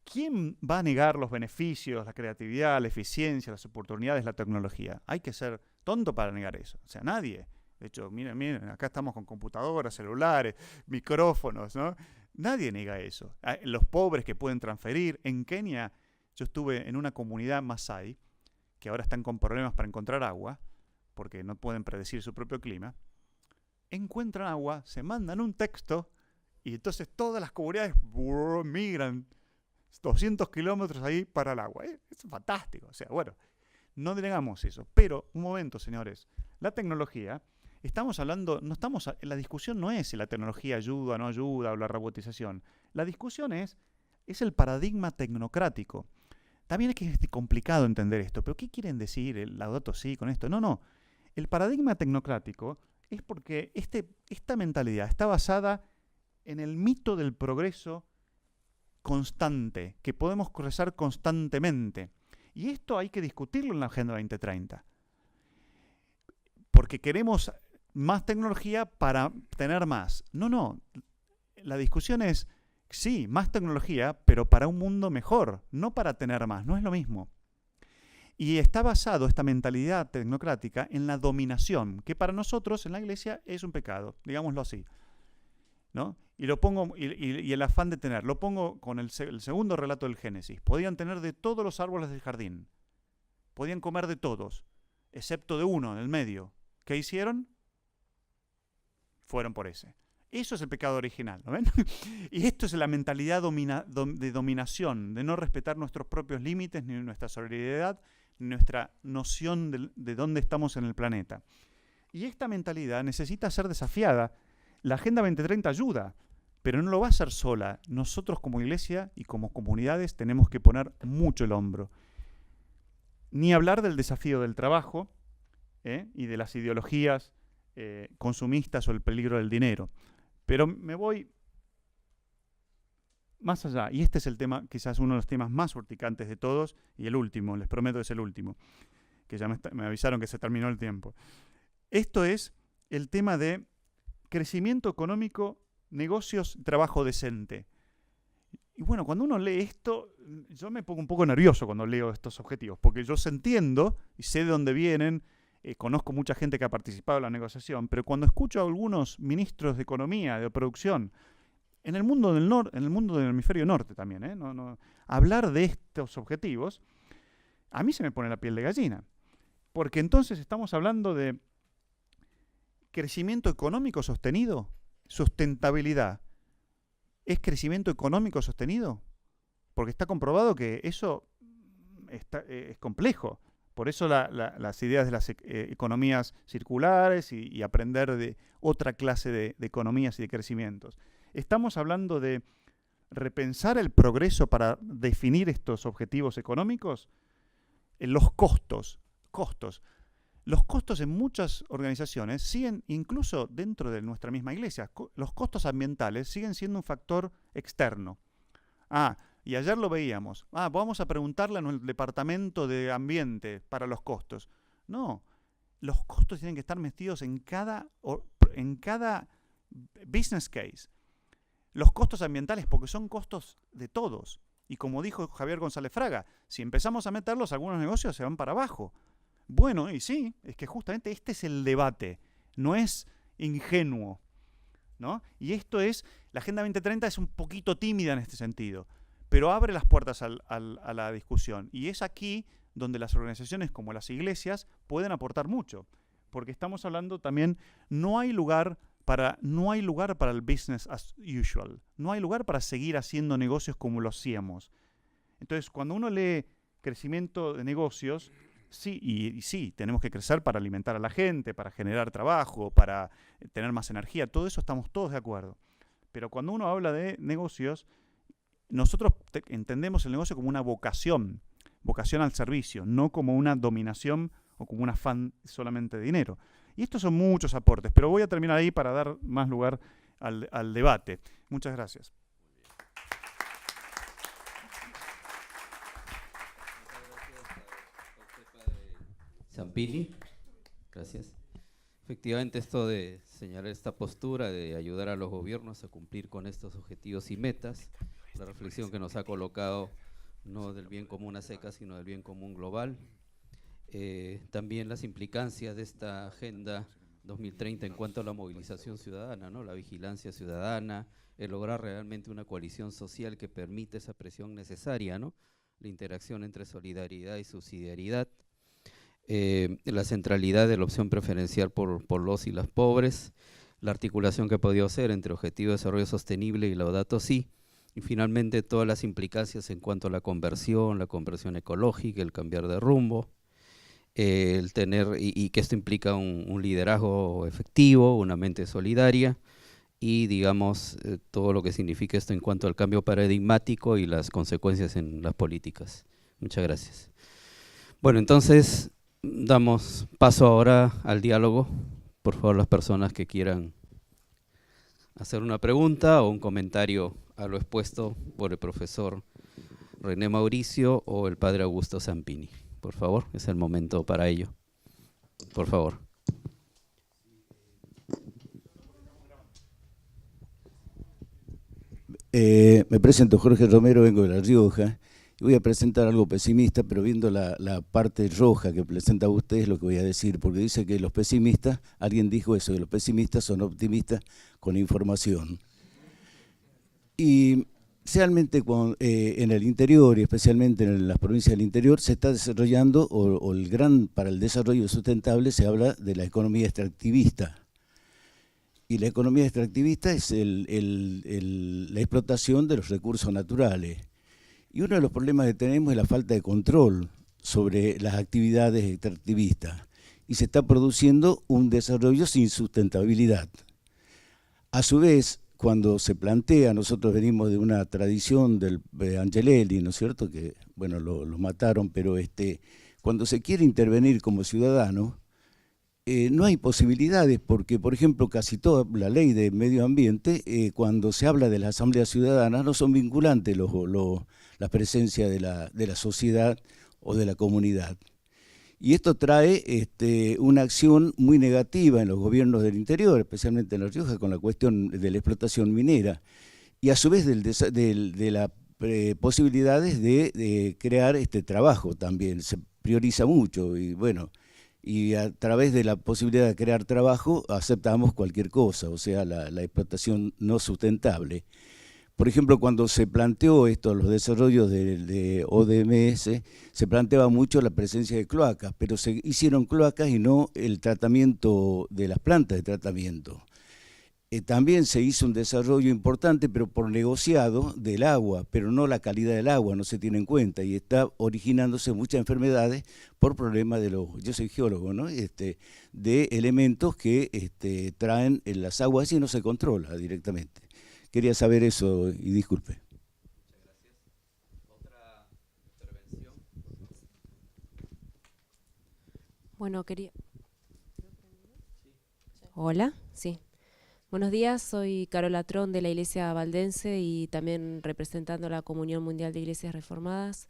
¿quién va a negar los beneficios, la creatividad, la eficiencia, las oportunidades de la tecnología? Hay que ser tonto para negar eso. O sea, nadie. De hecho, miren, acá estamos con computadoras, celulares, micrófonos, ¿no? Nadie niega eso. Los pobres que pueden transferir. En Kenia, yo estuve en una comunidad Masái, que ahora están con problemas para encontrar agua, porque no pueden predecir su propio clima. Encuentran agua, se mandan un texto, y entonces todas las comunidades migran 200 kilómetros ahí para el agua. Es fantástico. O sea, bueno, no negamos eso. Pero, un momento, señores. La tecnología, estamos hablando, la discusión no es si la tecnología ayuda o no ayuda o la robotización. La discusión es el paradigma tecnocrático. También es que es complicado entender esto, pero ¿qué quieren decir el Laudato Si con esto? No. El paradigma tecnocrático es porque esta mentalidad está basada en el mito del progreso constante, que podemos progresar constantemente. Y esto hay que discutirlo en la Agenda 2030. Porque queremos más tecnología para tener más. No. La discusión es, sí, más tecnología, pero para un mundo mejor, no para tener más. No es lo mismo. Y está basado esta mentalidad tecnocrática en la dominación, que para nosotros en la Iglesia es un pecado, digámoslo así, ¿no? Y lo pongo, y el afán de tener, lo pongo con el segundo relato del Génesis. Podían tener de todos los árboles del jardín. Podían comer de todos, excepto de uno en el medio. ¿Qué hicieron? Fueron por ese. Eso es el pecado original, ¿no ven? Y esto es la mentalidad de dominación, de no respetar nuestros propios límites, ni nuestra solidaridad, ni nuestra noción de dónde estamos en el planeta. Y esta mentalidad necesita ser desafiada. La Agenda 2030 ayuda, pero no lo va a hacer sola. Nosotros como Iglesia y como comunidades tenemos que poner mucho el hombro. Ni hablar del desafío del trabajo y de las ideologías consumistas o el peligro del dinero. Pero me voy más allá, y este es el tema, quizás uno de los temas más urticantes de todos, y el último, les prometo es el último, que ya me avisaron que se terminó el tiempo. Esto es el tema de crecimiento económico, negocios, trabajo decente. Y bueno, cuando uno lee esto, yo me pongo un poco nervioso cuando leo estos objetivos, porque yo entiendo y sé de dónde vienen. Conozco mucha gente que ha participado en la negociación, pero cuando escucho a algunos ministros de economía, de producción, en el mundo del norte, en el mundo del hemisferio norte también, hablar de estos objetivos, a mí se me pone la piel de gallina. Porque entonces estamos hablando de crecimiento económico sostenido, sustentabilidad. ¿Es crecimiento económico sostenido? Porque está comprobado que eso es complejo. Por eso las ideas de las economías circulares y aprender de otra clase de economías y de crecimientos. Estamos hablando de repensar el progreso para definir estos objetivos económicos. Los costos. Los costos en muchas organizaciones siguen, incluso dentro de nuestra misma iglesia, los costos ambientales siguen siendo un factor externo. Y ayer lo veíamos. Vamos a preguntarle al departamento de ambiente para los costos. No, los costos tienen que estar metidos en cada business case. Los costos ambientales, porque son costos de todos. Y como dijo Javier González Fraga, si empezamos a meterlos, algunos negocios se van para abajo. Bueno, y sí, es que justamente este es el debate. No es ingenuo, ¿no? Y la Agenda 2030 es un poquito tímida en este sentido, pero abre las puertas a la discusión. Y es aquí donde las organizaciones como las iglesias pueden aportar mucho. Porque estamos hablando también, no hay lugar para el business as usual. No hay lugar para seguir haciendo negocios como lo hacíamos. Entonces, cuando uno lee crecimiento de negocios, sí, tenemos que crecer para alimentar a la gente, para generar trabajo, para tener más energía. Todo eso estamos todos de acuerdo. Pero cuando uno habla de negocios, nosotros entendemos el negocio como una vocación al servicio, no como una dominación o como un afán solamente de dinero. Y estos son muchos aportes, pero voy a terminar ahí para dar más lugar al debate. Muchas gracias. Zampini, gracias. Efectivamente, esto de señalar esta postura, de ayudar a los gobiernos a cumplir con estos objetivos y metas, la reflexión que nos ha colocado no del bien común a secas, sino del bien común global. También las implicancias de esta Agenda 2030 en cuanto a la movilización ciudadana, ¿no? La vigilancia ciudadana, el lograr realmente una coalición social que permite esa presión necesaria, ¿no? La interacción entre solidaridad y subsidiariedad. La centralidad de la opción preferencial por los y las pobres, la articulación que ha podido hacer entre Objetivo de Desarrollo Sostenible y Laudato Si, y finalmente todas las implicancias en cuanto a la conversión ecológica, el cambiar de rumbo, el tener, y que esto implica un liderazgo efectivo, una mente solidaria, y digamos todo lo que significa esto en cuanto al cambio paradigmático y las consecuencias en las políticas. Muchas gracias. Bueno, entonces damos paso ahora al diálogo. Por favor, las personas que quieran hacer una pregunta o un comentario a lo expuesto por el profesor René Mauricio o el padre Augusto Zampini. Por favor, es el momento para ello. Por favor. Me presento, Jorge Romero, vengo de La Rioja. Y voy a presentar algo pesimista, pero viendo la parte roja que presenta usted es lo que voy a decir, porque dice que los pesimistas, alguien dijo eso, que los pesimistas son optimistas con información. Y realmente en el interior, y especialmente en las provincias del interior, se está desarrollando, para el desarrollo sustentable se habla de la economía extractivista. Y la economía extractivista es la explotación de los recursos naturales. Y uno de los problemas que tenemos es la falta de control sobre las actividades extractivistas. Y se está produciendo un desarrollo sin sustentabilidad. A su vez, cuando se plantea, nosotros venimos de una tradición de Angelelli, ¿no es cierto? Que, bueno, lo mataron, pero cuando se quiere intervenir como ciudadano, no hay posibilidades porque, por ejemplo, casi toda la ley de medio ambiente, cuando se habla de las asambleas ciudadanas, no son vinculantes la presencia de la sociedad o de la comunidad. Y esto trae una acción muy negativa en los gobiernos del interior, especialmente en La Rioja, con la cuestión de la explotación minera, y a su vez de las posibilidades de crear trabajo también. Se prioriza mucho y bueno, y a través de la posibilidad de crear trabajo aceptamos cualquier cosa, o sea, la explotación no sustentable. Por ejemplo, cuando se planteó los desarrollos de ODMS, se planteaba mucho la presencia de cloacas, pero se hicieron cloacas y no el tratamiento de las plantas de tratamiento. También se hizo un desarrollo importante, pero por negociado, del agua, pero no la calidad del agua, no se tiene en cuenta, y está originándose muchas enfermedades por problemas yo soy geólogo, ¿no? De elementos que traen en las aguas y no se controla directamente. Quería saber eso y disculpe. Muchas gracias. ¿Otra intervención? Bueno, quería... Hola, sí. Buenos días, soy Carola Trón de la Iglesia Valdense y también representando la Comunión Mundial de Iglesias Reformadas.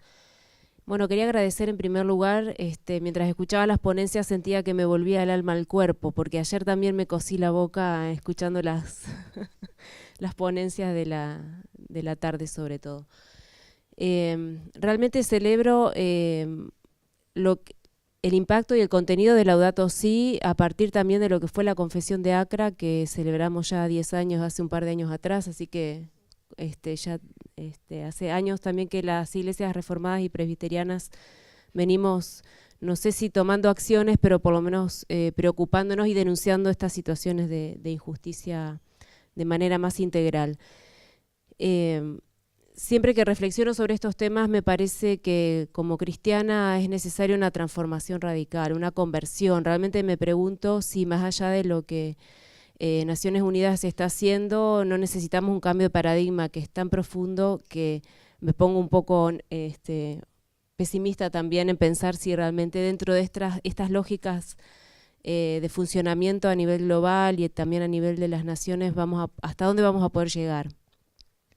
Bueno, quería agradecer en primer lugar, mientras escuchaba las ponencias sentía que me volvía el alma al cuerpo, porque ayer también me cosí la boca escuchando las ponencias de la tarde sobre todo. Realmente celebro el impacto y el contenido de Laudato Si a partir también de lo que fue la Confesión de Acra, que celebramos ya 10 años, hace un par de años atrás, así que hace años también que las iglesias reformadas y presbiterianas venimos, no sé si tomando acciones, pero por lo menos preocupándonos y denunciando estas situaciones de injusticia de manera más integral. Siempre que reflexiono sobre estos temas me parece que como cristiana es necesaria una transformación radical, una conversión. Realmente me pregunto si más allá de lo que Naciones Unidas está haciendo, no necesitamos un cambio de paradigma que es tan profundo que me pongo un poco pesimista también en pensar si realmente dentro de estas lógicas de funcionamiento a nivel global y también a nivel de las naciones, hasta dónde vamos a poder llegar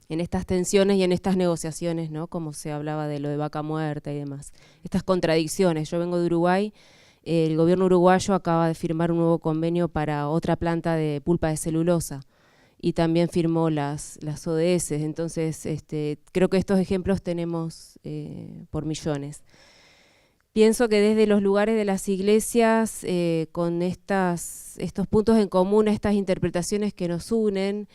en estas tensiones y en estas negociaciones, ¿no? Como se hablaba de lo de Vaca Muerta y demás. Estas contradicciones. Yo vengo de Uruguay, el gobierno uruguayo acaba de firmar un nuevo convenio para otra planta de pulpa de celulosa y también firmó las ODS, entonces creo que estos ejemplos tenemos por millones. Pienso que desde los lugares de las iglesias, con estos puntos en común, estas interpretaciones que nos unen,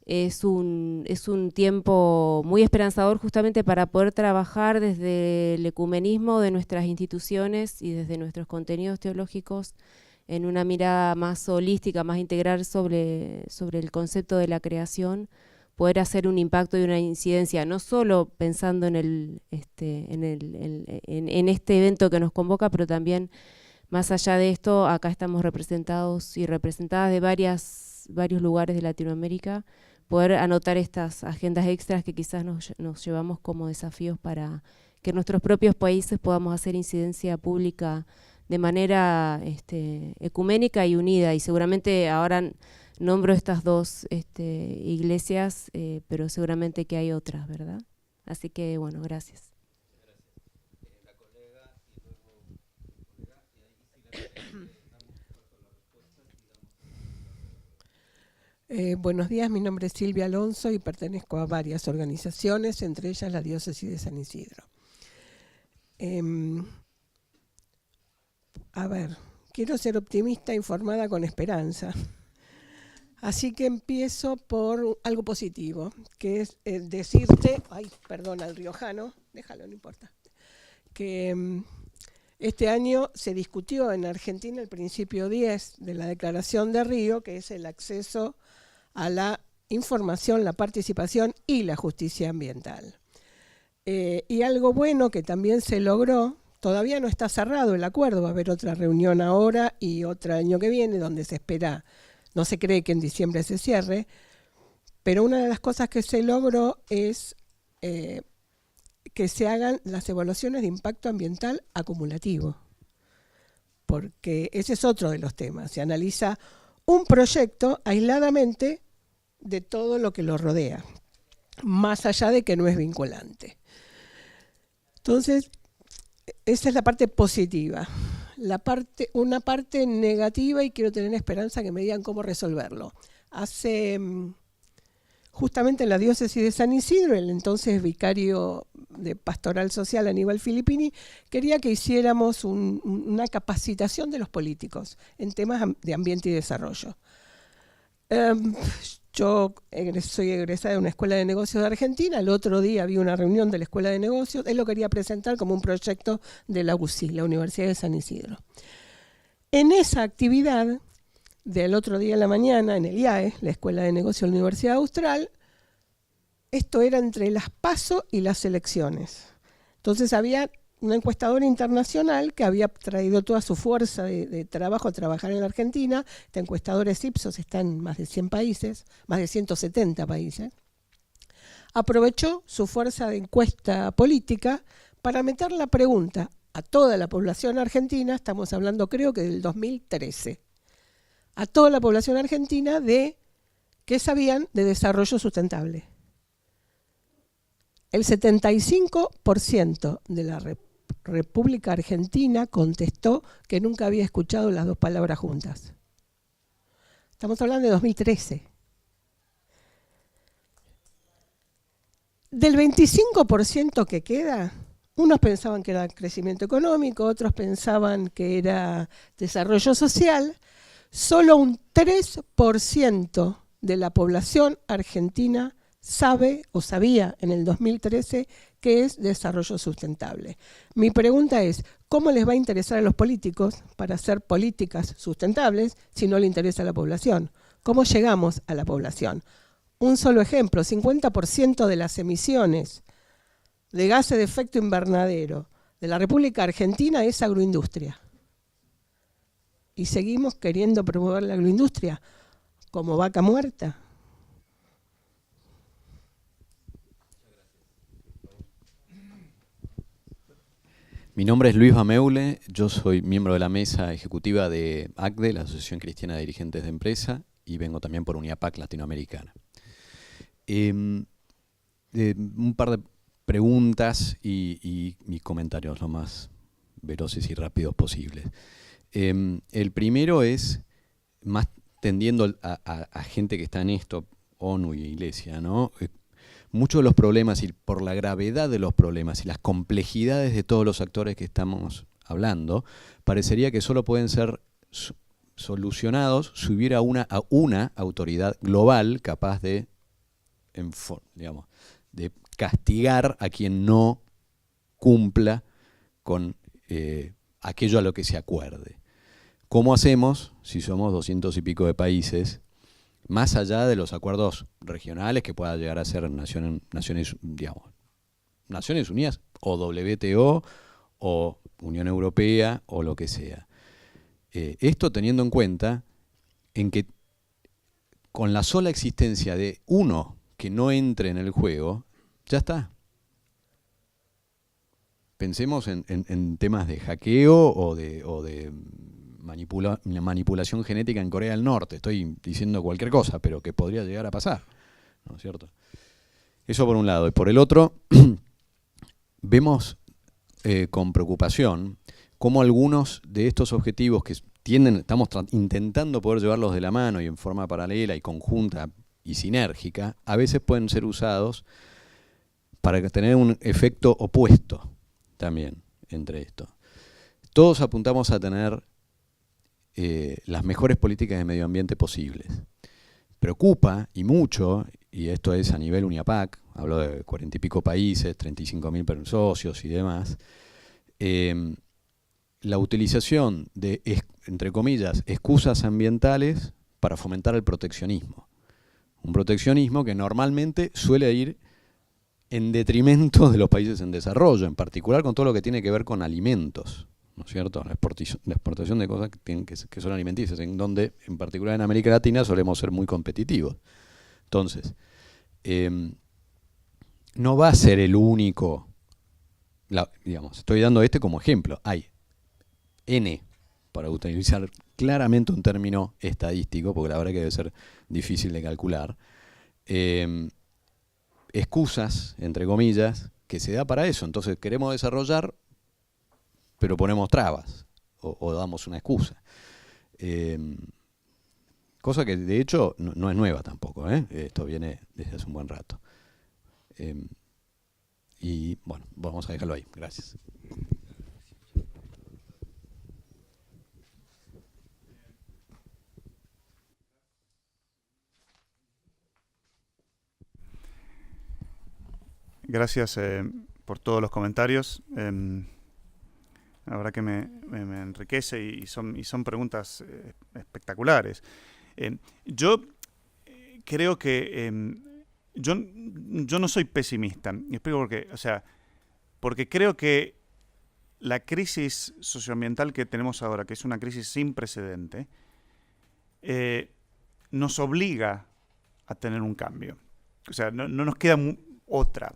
es un tiempo muy esperanzador justamente para poder trabajar desde el ecumenismo de nuestras instituciones y desde nuestros contenidos teológicos en una mirada más holística, más integral sobre el concepto de la creación, poder hacer un impacto y una incidencia, no solo pensando en este evento que nos convoca, pero también más allá de esto, acá estamos representados y representadas de varios lugares de Latinoamérica, poder anotar estas agendas extras que quizás nos llevamos como desafíos para que en nuestros propios países podamos hacer incidencia pública de manera ecuménica y unida. Y seguramente ahora nombro estas dos iglesias, pero seguramente que hay otras, ¿verdad? Así que, bueno, gracias. Buenos días, mi nombre es Silvia Alonso y pertenezco a varias organizaciones, entre ellas la Diócesis de San Isidro. Quiero ser optimista, informada con esperanza. Así que empiezo por algo positivo, que es decirte, perdona el riojano, déjalo, no importa, que este año se discutió en Argentina el principio 10 de la Declaración de Río, que es el acceso a la información, la participación y la justicia ambiental. Y algo bueno que también se logró, todavía no está cerrado el acuerdo, va a haber otra reunión ahora y otra año que viene, donde se espera, no se cree que en diciembre se cierre, pero una de las cosas que se logró es que se hagan las evaluaciones de impacto ambiental acumulativo, porque ese es otro de los temas. Se analiza un proyecto aisladamente de todo lo que lo rodea, más allá de que no es vinculante. Entonces, esa es la parte positiva. Una parte negativa, y quiero tener esperanza que me digan cómo resolverlo. Justamente en la diócesis de San Isidro, el entonces vicario de Pastoral Social, Aníbal Filippini, quería que hiciéramos una capacitación de los políticos en temas de ambiente y desarrollo. Yo soy egresada de una escuela de negocios de Argentina, el otro día había una reunión de la escuela de negocios, él lo quería presentar como un proyecto de la UCI, la Universidad de San Isidro. En esa actividad del otro día en la mañana, en el IAE, la Escuela de Negocios de la Universidad Austral, esto era entre las PASO y las elecciones. Entonces había una encuestadora internacional que había traído toda su fuerza de trabajo a trabajar en la Argentina. Esta encuestadora es Ipsos, está en más de 100 países, más de 170 países. Aprovechó su fuerza de encuesta política para meter la pregunta a toda la población argentina, estamos hablando creo que del 2013, a toda la población argentina de qué sabían de desarrollo sustentable. El 75% de la República Argentina contestó que nunca había escuchado las dos palabras juntas. Estamos hablando de 2013. Del 25% que queda, unos pensaban que era crecimiento económico, otros pensaban que era desarrollo social. Solo un 3% de la población argentina sabe o sabía en el 2013 qué es desarrollo sustentable. Mi pregunta es, ¿cómo les va a interesar a los políticos para hacer políticas sustentables si no le interesa a la población? ¿Cómo llegamos a la población? Un solo ejemplo, 50% de las emisiones de gases de efecto invernadero de la República Argentina es agroindustria. Y seguimos queriendo promover la agroindustria como vaca muerta. Mi nombre es Luis Bameule, yo soy miembro de la mesa ejecutiva de ACDE, la Asociación Cristiana de Dirigentes de Empresa, y vengo también por UNIAPAC Latinoamericana. Un par de preguntas y comentarios lo más veloces y rápidos posibles. El primero es, más tendiendo a gente que está en esto, ONU y Iglesia, ¿no? Muchos de los problemas, y por la gravedad de los problemas y las complejidades de todos los actores que estamos hablando, parecería que solo pueden ser solucionados si hubiera una autoridad global capaz de, de castigar a quien no cumpla con aquello a lo que se acuerde. ¿Cómo hacemos, si somos 200 y pico de países, más allá de los acuerdos regionales que pueda llegar a ser Naciones Unidas o WTO o Unión Europea o lo que sea. Esto teniendo en cuenta en que con la sola existencia de uno que no entre en el juego, ya está. Pensemos en temas de hackeo o de manipulación genética en Corea del Norte. Estoy diciendo cualquier cosa, pero que podría llegar a pasar, ¿no es cierto? Eso por un lado. Y por el otro, vemos con preocupación cómo algunos de estos objetivos que estamos intentando poder llevarlos de la mano y en forma paralela y conjunta y sinérgica, a veces pueden ser usados para tener un efecto opuesto también entre esto. Todos apuntamos a tener las mejores políticas de medio ambiente posibles. Preocupa, y mucho, y esto es a nivel UNIAPAC, hablo de 40 y pico países, 35.000 socios y demás, la utilización de, entre comillas, excusas ambientales para fomentar el proteccionismo. Un proteccionismo que normalmente suele ir en detrimento de los países en desarrollo, en particular con todo lo que tiene que ver con alimentos, ¿no es cierto? La exportación de cosas que son alimenticias, en donde, en particular en América Latina, solemos ser muy competitivos. Entonces, no va a ser el único, estoy dando este como ejemplo, hay N, para utilizar claramente un término estadístico, porque la verdad que debe ser difícil de calcular, excusas, entre comillas, que se da para eso. Entonces queremos desarrollar, pero ponemos trabas, o damos una excusa. Cosa que de hecho no es nueva tampoco, esto viene desde hace un buen rato. Y bueno, vamos a dejarlo ahí. Gracias. Gracias por todos los comentarios. La verdad que me enriquece y son preguntas espectaculares. Yo creo que yo no soy pesimista. Y explico por qué. O sea, porque creo que la crisis socioambiental que tenemos ahora, que es una crisis sin precedente, nos obliga a tener un cambio. O sea, no nos queda otra.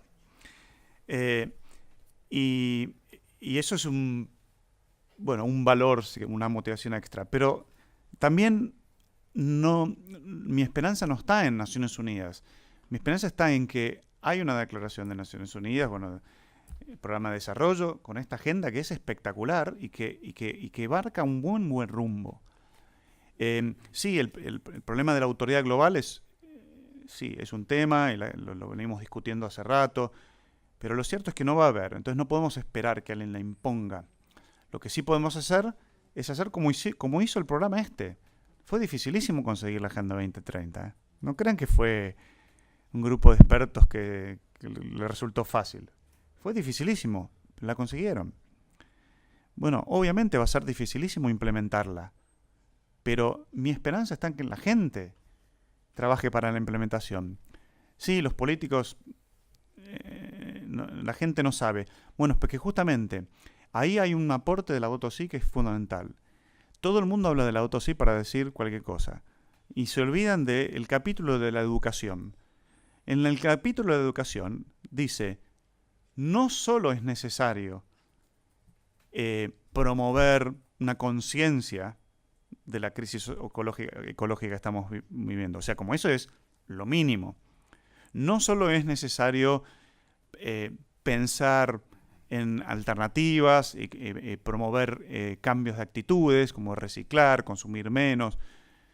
Y eso es un valor, una motivación extra. Pero también mi esperanza no está en Naciones Unidas. Mi esperanza está en que hay una declaración de Naciones Unidas, el programa de desarrollo, con esta agenda que es espectacular y que abarca un buen rumbo. Sí, el problema de la autoridad global es un tema, y lo venimos discutiendo hace rato. Pero lo cierto es que no va a haber, entonces no podemos esperar que alguien la imponga. Lo que sí podemos hacer es hacer como hizo el programa este. Fue dificilísimo conseguir la Agenda 2030. No crean que fue un grupo de expertos que le resultó fácil. Fue dificilísimo, la consiguieron. Bueno, obviamente va a ser dificilísimo implementarla, pero mi esperanza está en que la gente trabaje para la implementación. Sí, los políticos... la gente no sabe. Bueno, es porque justamente ahí hay un aporte de Laudato Si que es fundamental. Todo el mundo habla de Laudato Si para decir cualquier cosa y se olvidan del capítulo de la educación. En el capítulo de educación dice, no solo es necesario promover una conciencia de la crisis ecológica que estamos viviendo. O sea, como eso es lo mínimo. No solo es necesario pensar en alternativas y promover cambios de actitudes como reciclar, consumir menos.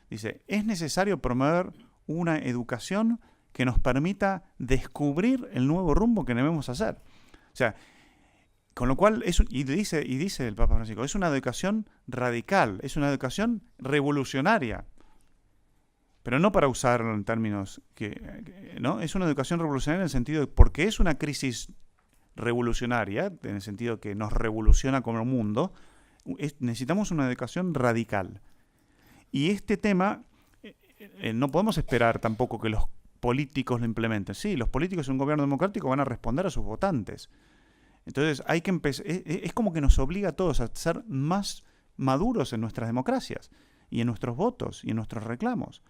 Dice, es necesario promover una educación que nos permita descubrir el nuevo rumbo que debemos hacer. O sea, con lo cual, dice el Papa Francisco, es una educación radical, es una educación revolucionaria. Pero no para usar en términos ¿no? Es una educación revolucionaria en el sentido de porque es una crisis revolucionaria, en el sentido que nos revoluciona como mundo, necesitamos una educación radical. Y este tema no podemos esperar tampoco que los políticos lo implementen. Sí, los políticos en un gobierno democrático van a responder a sus votantes. Entonces hay que empezar, es como que nos obliga a todos a ser más maduros en nuestras democracias y en nuestros votos y en nuestros reclamos.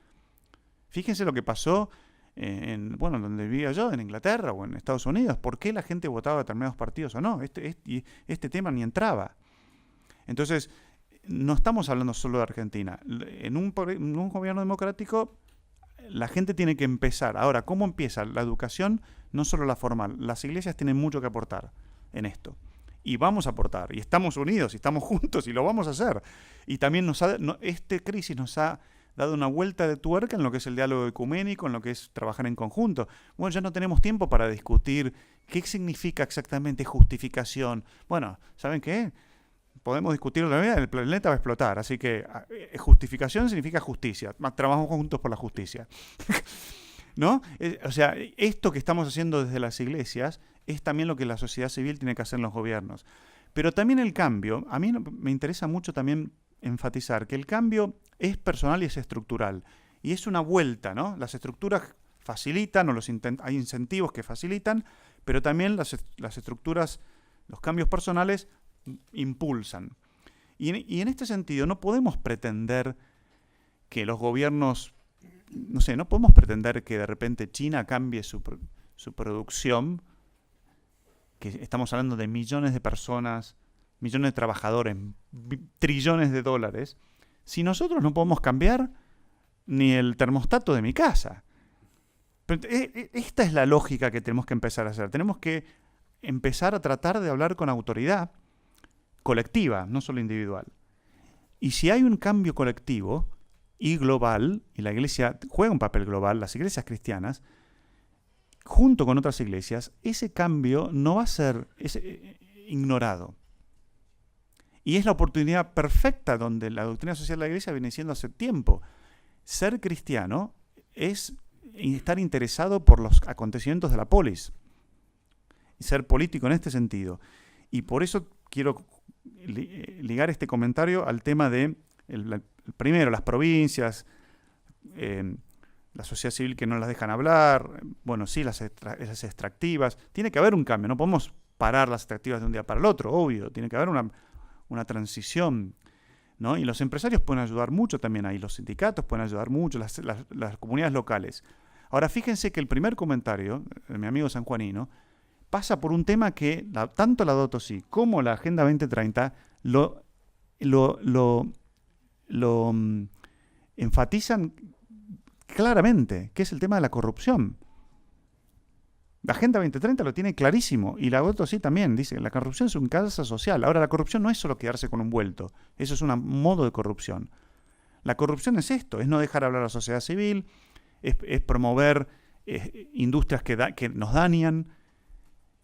Fíjense lo que pasó donde vivía yo, en Inglaterra o en Estados Unidos. ¿Por qué la gente votaba a determinados partidos o no? Este tema ni entraba. Entonces, no estamos hablando solo de Argentina. En un gobierno democrático, la gente tiene que empezar. Ahora, ¿cómo empieza? La educación, no solo la formal. Las iglesias tienen mucho que aportar en esto. Y vamos a aportar. Y estamos unidos, y estamos juntos, y lo vamos a hacer. Y también esta crisis nos ha dado una vuelta de tuerca en lo que es el diálogo ecuménico, en lo que es trabajar en conjunto. Bueno, ya no tenemos tiempo para discutir qué significa exactamente justificación. Bueno, ¿saben qué? Podemos discutirlo de la vida, el planeta va a explotar. Así que justificación significa justicia. Trabajamos juntos por la justicia. ¿No? O sea, esto que estamos haciendo desde las iglesias es también lo que la sociedad civil tiene que hacer en los gobiernos. Pero también el cambio, a mí me interesa mucho también enfatizar que el cambio es personal y es estructural. Y es una vuelta, ¿no? Las estructuras facilitan, hay incentivos que facilitan, pero también las estructuras, los cambios personales impulsan. Y en este sentido no podemos pretender que los gobiernos, no podemos pretender que de repente China cambie su producción, que estamos hablando de millones de personas, millones de trabajadores, trillones de dólares, si nosotros no podemos cambiar ni el termostato de mi casa. Pero esta es la lógica que tenemos que empezar a hacer. Tenemos que empezar a tratar de hablar con autoridad colectiva, no solo individual. Y si hay un cambio colectivo y global, y la iglesia juega un papel global, las iglesias cristianas, junto con otras iglesias, ese cambio no va a ser ignorado. Y es la oportunidad perfecta donde la doctrina social de la iglesia viene siendo hace tiempo. Ser cristiano es estar interesado por los acontecimientos de la polis. Y ser político en este sentido. Y por eso quiero ligar este comentario al tema de, primero, las provincias, la sociedad civil que no las dejan hablar, bueno, sí, las extractivas. Tiene que haber un cambio, no podemos parar las extractivas de un día para el otro, obvio. Tiene que haber una transición, ¿no? Y los empresarios pueden ayudar mucho también ahí, los sindicatos pueden ayudar mucho, las comunidades locales. Ahora, fíjense que el primer comentario de mi amigo sanjuanino pasa por un tema que tanto la Laudato Si como la Agenda 2030 lo enfatizan claramente, que es el tema de la corrupción. La Agenda 2030 lo tiene clarísimo, y la Laudato Si también dice que la corrupción es un causa social. Ahora, la corrupción no es solo quedarse con un vuelto, eso es un modo de corrupción. La corrupción es esto, es no dejar hablar a la sociedad civil, es promover industrias que nos dañan,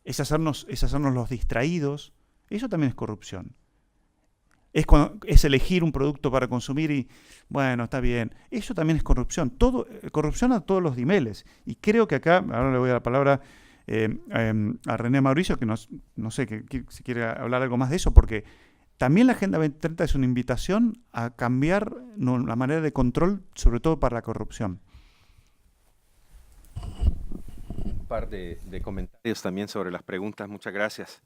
es hacernos los distraídos. Eso también es corrupción. Es elegir un producto para consumir y, bueno, está bien. Eso también es corrupción. Corrupción a todos los niveles. Y creo que acá, ahora le voy a dar la palabra a René Mauricio, que no sé si quiere hablar algo más de eso, porque también la Agenda 2030 es una invitación a cambiar la manera de control, sobre todo para la corrupción. Un par de comentarios también sobre las preguntas. Muchas gracias.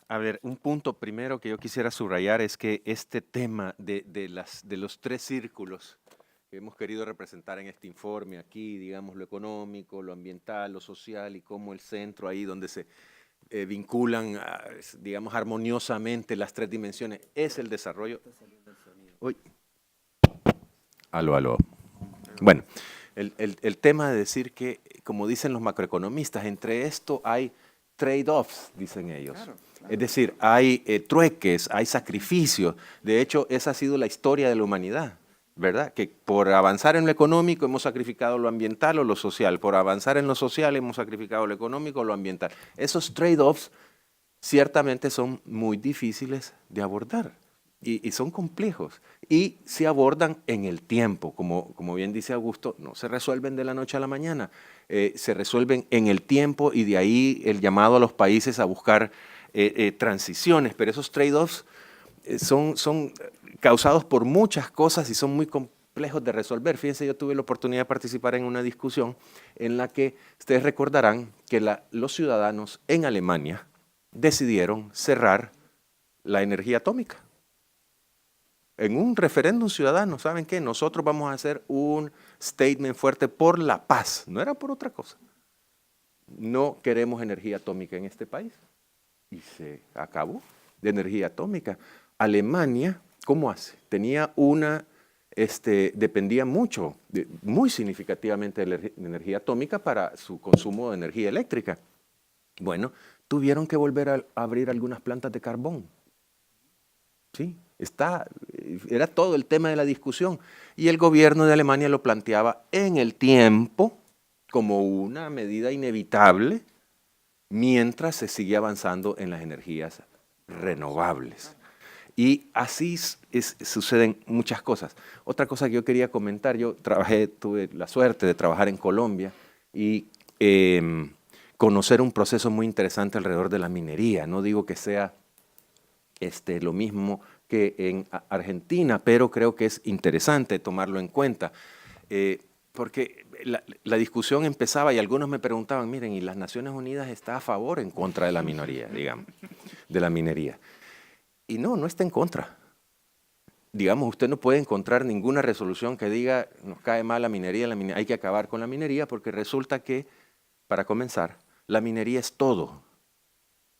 A ver, un punto primero que yo quisiera subrayar es que este tema de los tres círculos que hemos querido representar en este informe aquí, digamos, lo económico, lo ambiental, lo social, y cómo el centro ahí donde se vinculan, digamos, armoniosamente las tres dimensiones, es el desarrollo. Uy. Aló. Bueno, el tema de decir que, como dicen los macroeconomistas, entre esto hay trade-offs, dicen ellos. Claro. Es decir, hay trueques, hay sacrificios. De hecho, esa ha sido la historia de la humanidad, ¿verdad? Que por avanzar en lo económico hemos sacrificado lo ambiental o lo social. Por avanzar en lo social hemos sacrificado lo económico o lo ambiental. Esos trade-offs ciertamente son muy difíciles de abordar y son complejos. Y se abordan en el tiempo, como bien dice Augusto, no se resuelven de la noche a la mañana. Se resuelven en el tiempo, y de ahí el llamado a los países a buscar transiciones, pero esos trade-offs son causados por muchas cosas y son muy complejos de resolver. Fíjense, yo tuve la oportunidad de participar en una discusión en la que ustedes recordarán que los ciudadanos en Alemania decidieron cerrar la energía atómica. En un referéndum ciudadano, ¿saben qué? Nosotros vamos a hacer un statement fuerte por la paz, no era por otra cosa. No queremos energía atómica en este país. Y se acabó de energía atómica. Alemania, ¿cómo hace? Tenía dependía mucho, muy significativamente de la energía atómica para su consumo de energía eléctrica. Bueno, tuvieron que volver a abrir algunas plantas de carbón. ¿Sí? Era todo el tema de la discusión. Y el gobierno de Alemania lo planteaba en el tiempo como una medida inevitable mientras se sigue avanzando en las energías renovables. Y así suceden muchas cosas. Otra cosa que yo quería comentar, tuve la suerte de trabajar en Colombia y conocer un proceso muy interesante alrededor de la minería. No digo que sea lo mismo que en Argentina, pero creo que es interesante tomarlo en cuenta. Porque la discusión empezaba y algunos me preguntaban, miren, ¿y las Naciones Unidas está a favor o en contra de la minoría, digamos, de la minería? Y no está en contra. Digamos, usted no puede encontrar ninguna resolución que diga, nos cae mal la minería, hay que acabar con la minería, porque resulta que, para comenzar, la minería es todo,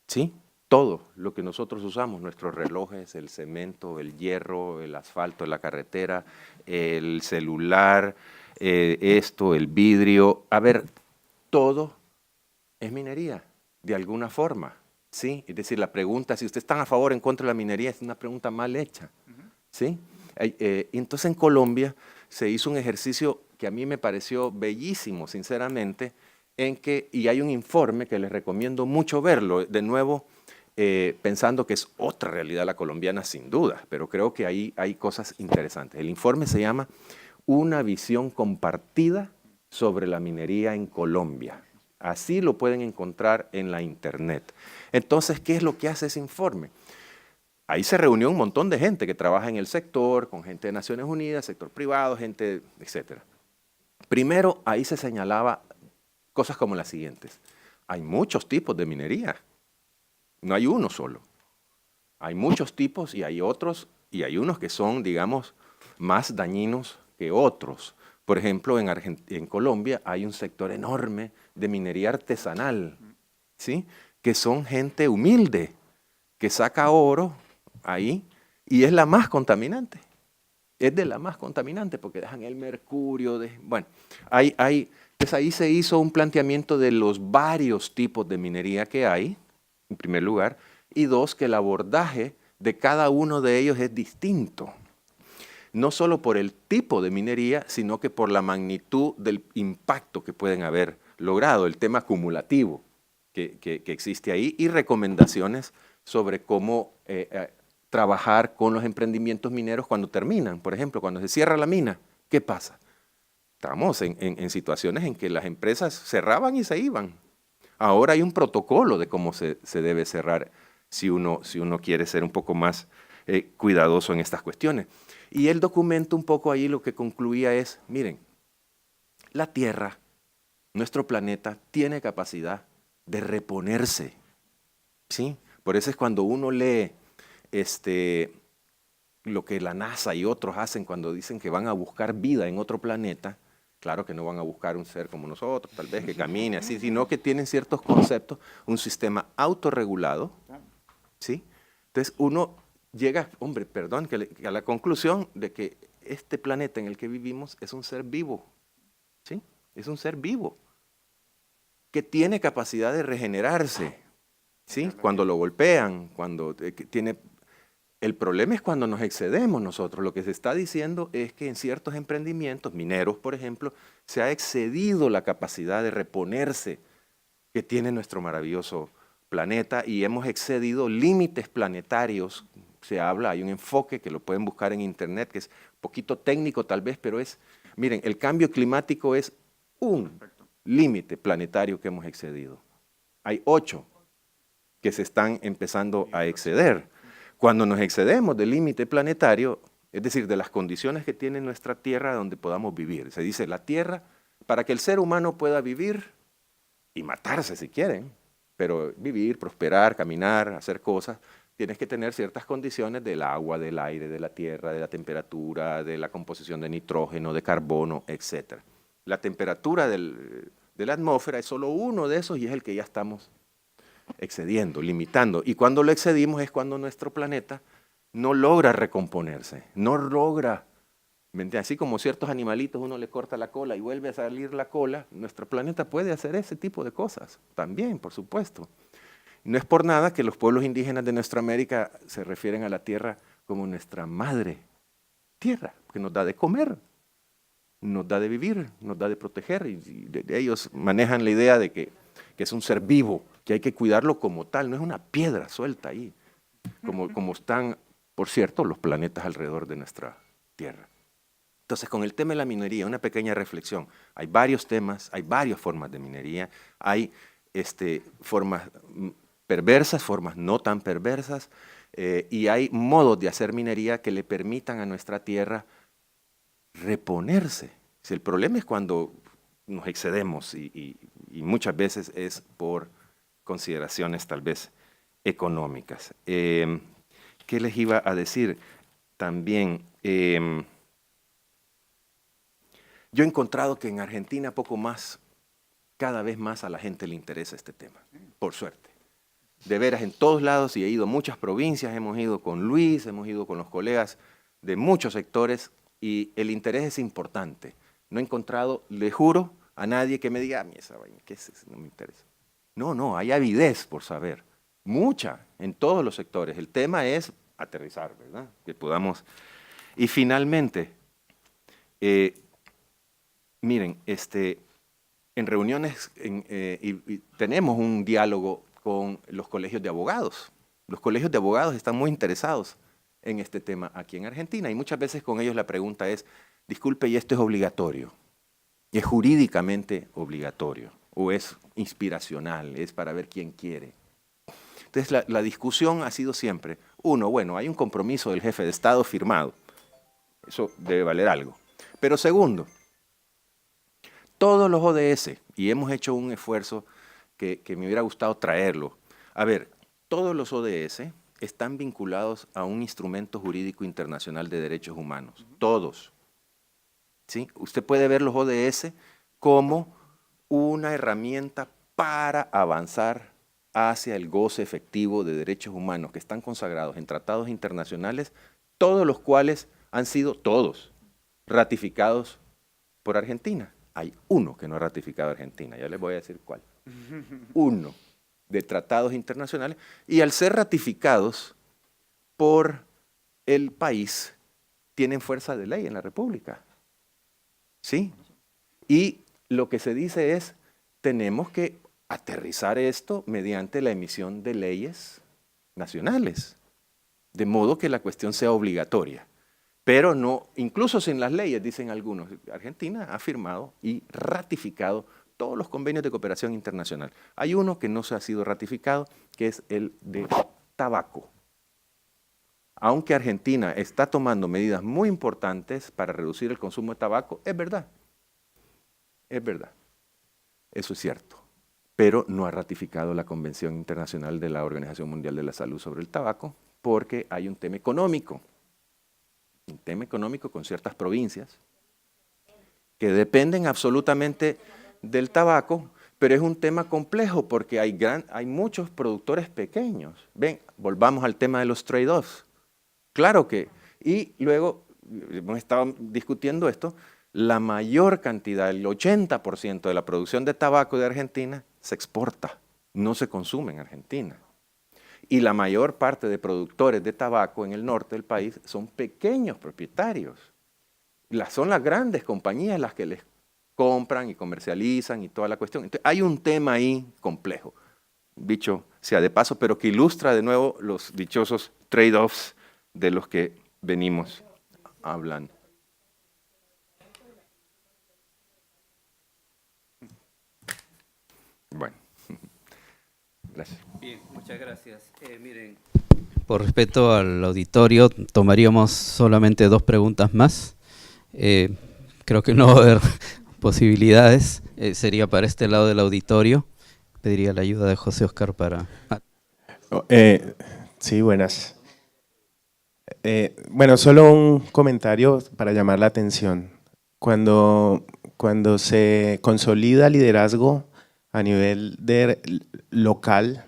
¿sí? Todo lo que nosotros usamos, nuestros relojes, el cemento, el hierro, el asfalto, la carretera, el celular, el vidrio. A ver, todo es minería, de alguna forma, ¿sí? Es decir, la pregunta, si usted está a favor o en contra de la minería, es una pregunta mal hecha, ¿sí? Entonces en Colombia se hizo un ejercicio que a mí me pareció bellísimo, sinceramente, y hay un informe que les recomiendo mucho verlo, de nuevo, pensando que es otra realidad la colombiana sin duda, pero creo que ahí hay cosas interesantes. El informe se llama Una visión compartida sobre la minería en Colombia. Así lo pueden encontrar en la internet. Entonces, ¿qué es lo que hace ese informe? Ahí se reunió un montón de gente que trabaja en el sector, con gente de Naciones Unidas, sector privado, gente, etc. Primero, ahí se señalaba cosas como las siguientes. Hay muchos tipos de minería. No hay uno solo. Hay muchos tipos y hay otros, y hay unos que son, digamos, más dañinos que otros. Por ejemplo, en Colombia hay un sector enorme de minería artesanal, ¿sí? Que son gente humilde, que saca oro ahí y es la más contaminante. Es de la más contaminante porque dejan el mercurio. Bueno, pues ahí se hizo un planteamiento de los varios tipos de minería que hay, en primer lugar, y dos, que el abordaje de cada uno de ellos es distinto. No solo por el tipo de minería, sino que por la magnitud del impacto que pueden haber logrado, el tema acumulativo que existe ahí, y recomendaciones sobre cómo trabajar con los emprendimientos mineros cuando terminan. Por ejemplo, cuando se cierra la mina, ¿qué pasa? Estamos en situaciones en que las empresas cerraban y se iban. Ahora hay un protocolo de cómo se debe cerrar si uno quiere ser un poco más cuidadoso en estas cuestiones. Y el documento un poco ahí lo que concluía es, miren, la Tierra, nuestro planeta, tiene capacidad de reponerse, ¿sí? Por eso es cuando uno lee lo que la NASA y otros hacen cuando dicen que van a buscar vida en otro planeta. Claro que no van a buscar un ser como nosotros, tal vez que camine así, sino que tienen ciertos conceptos, un sistema autorregulado, ¿sí? Entonces uno llega, a la conclusión de que este planeta en el que vivimos es un ser vivo, ¿sí? Es un ser vivo que tiene capacidad de regenerarse, ¿sí? Cuando lo golpean, El problema es cuando nos excedemos nosotros. Lo que se está diciendo es que en ciertos emprendimientos, mineros por ejemplo, se ha excedido la capacidad de reponerse que tiene nuestro maravilloso planeta y hemos excedido límites planetarios. Se habla, hay un enfoque que lo pueden buscar en internet, que es un poquito técnico tal vez, pero miren, el cambio climático es un límite planetario que hemos excedido. Hay 8 que se están empezando a exceder. Cuando nos excedemos del límite planetario, es decir, de las condiciones que tiene nuestra tierra donde podamos vivir. Se dice, la tierra, para que el ser humano pueda vivir y matarse si quieren, pero vivir, prosperar, caminar, hacer cosas, tienes que tener ciertas condiciones del agua, del aire, de la tierra, de la temperatura, de la composición de nitrógeno, de carbono, etc. La temperatura de la atmósfera es solo uno de esos y es el que ya estamos excediendo, limitando. Y cuando lo excedimos es cuando nuestro planeta no logra recomponerse, no logra, así como ciertos animalitos uno le corta la cola y vuelve a salir la cola, nuestro planeta puede hacer ese tipo de cosas, también, por supuesto. No es por nada que los pueblos indígenas de nuestra América se refieren a la tierra como nuestra madre tierra, que nos da de comer, nos da de vivir, nos da de proteger, y ellos manejan la idea de que es un ser vivo, que hay que cuidarlo como tal, no es una piedra suelta ahí, como están, por cierto, los planetas alrededor de nuestra tierra. Entonces, con el tema de la minería, una pequeña reflexión. Hay varios temas, hay varias formas de minería, hay formas perversas, formas no tan perversas, y hay modos de hacer minería que le permitan a nuestra tierra reponerse. El problema es cuando nos excedemos y muchas veces es por consideraciones tal vez económicas. ¿Qué les iba a decir? También, yo he encontrado que en Argentina cada vez más a la gente le interesa este tema, por suerte. De veras, en todos lados, y he ido a muchas provincias, hemos ido con Luis, hemos ido con los colegas de muchos sectores, y el interés es importante. No he encontrado, le juro, a nadie que me diga, a mí esa vaina, ¿qué es eso? No me interesa. No, hay avidez por saber, mucha, en todos los sectores. El tema es aterrizar, ¿verdad? Que podamos. Y finalmente, miren, en reuniones, y tenemos un diálogo con los colegios de abogados. Los colegios de abogados están muy interesados en este tema aquí en Argentina, y muchas veces con ellos la pregunta es, disculpe, ¿y esto es obligatorio? ¿Es jurídicamente obligatorio? ¿O es inspiracional? ¿Es para ver quién quiere? Entonces la discusión ha sido siempre, uno, bueno, hay un compromiso del jefe de Estado firmado, eso debe valer algo. Pero segundo, todos los ODS, y hemos hecho un esfuerzo que me hubiera gustado traerlo. A ver, todos los ODS están vinculados a un instrumento jurídico internacional de derechos humanos, todos. ¿Sí? Usted puede ver los ODS como una herramienta para avanzar hacia el goce efectivo de derechos humanos que están consagrados en tratados internacionales, todos los cuales han sido todos ratificados por Argentina. Hay uno que no ha ratificado Argentina, ya les voy a decir cuál. Uno de tratados internacionales, y al ser ratificados por el país, tienen fuerza de ley en la República. ¿Sí? Y lo que se dice es, tenemos que aterrizar esto mediante la emisión de leyes nacionales, de modo que la cuestión sea obligatoria. Pero no, incluso sin las leyes, dicen algunos, Argentina ha firmado y ratificado todos los convenios de cooperación internacional. Hay uno que no se ha sido ratificado, que es el de tabaco. Aunque Argentina está tomando medidas muy importantes para reducir el consumo de tabaco, es verdad, eso es cierto, pero no ha ratificado la Convención Internacional de la Organización Mundial de la Salud sobre el tabaco, porque hay un tema económico con ciertas provincias que dependen absolutamente del tabaco, pero es un tema complejo porque hay muchos productores pequeños. Ven, volvamos al tema de los trade-offs. Claro que, y luego, hemos estado discutiendo esto, la mayor cantidad, el 80% de la producción de tabaco de Argentina se exporta, no se consume en Argentina. Y la mayor parte de productores de tabaco en el norte del país son pequeños propietarios. Son las grandes compañías las que les compran y comercializan y toda la cuestión. Entonces, hay un tema ahí complejo, dicho sea de paso, pero que ilustra de nuevo los dichosos trade-offs de los que venimos hablando. Bueno, gracias. Bien, muchas gracias. Miren, por respeto al auditorio, tomaríamos solamente 2 preguntas más. Creo que no va a haber posibilidades. Sería para este lado del auditorio. Pediría la ayuda de José Oscar para... Sí, buenas. Bueno, solo un comentario para llamar la atención. Cuando se consolida liderazgo a nivel local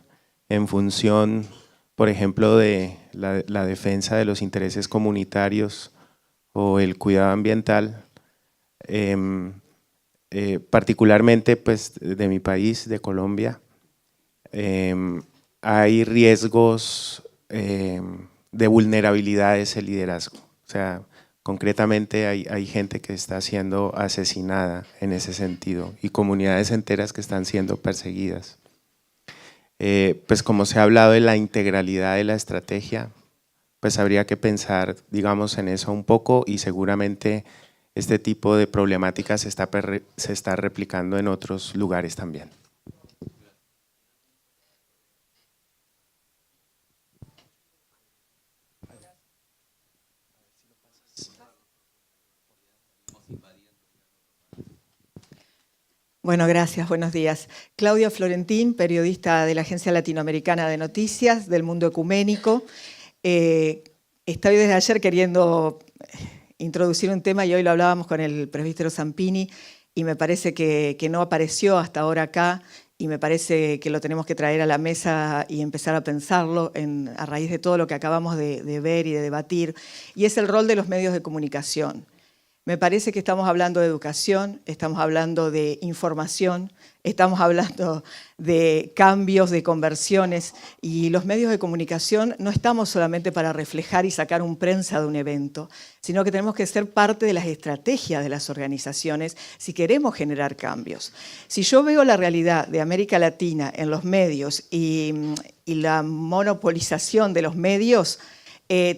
en función, por ejemplo, de la defensa de los intereses comunitarios o el cuidado ambiental, particularmente pues, de mi país, de Colombia, hay riesgos de vulnerabilidad de ese liderazgo. O sea, concretamente hay gente que está siendo asesinada en ese sentido y comunidades enteras que están siendo perseguidas. Pues como se ha hablado de la integralidad de la estrategia, pues habría que pensar, digamos, en eso un poco, y seguramente este tipo de problemática se está replicando en otros lugares también. Bueno, gracias, buenos días. Claudia Florentín, periodista de la Agencia Latinoamericana de Noticias del Mundo Ecuménico. Estoy desde ayer queriendo introducir un tema y hoy lo hablábamos con el presbítero Zampini y me parece que no apareció hasta ahora acá y me parece que lo tenemos que traer a la mesa y empezar a pensarlo a raíz de todo lo que acabamos de ver y de debatir, y es el rol de los medios de comunicación. Me parece que estamos hablando de educación, estamos hablando de información, estamos hablando de cambios, de conversiones, y los medios de comunicación no estamos solamente para reflejar y sacar un prensa de un evento, sino que tenemos que ser parte de las estrategias de las organizaciones si queremos generar cambios. Si yo veo la realidad de América Latina en los medios y la monopolización de los medios,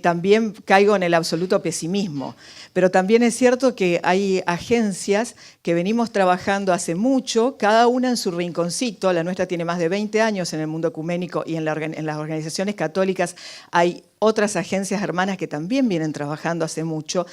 también caigo en el absoluto pesimismo. Pero también es cierto que hay agencias que venimos trabajando hace mucho, cada una en su rinconcito. La nuestra tiene más de 20 años en el mundo ecuménico y en las organizaciones católicas hay otras agencias hermanas que también vienen trabajando hace mucho,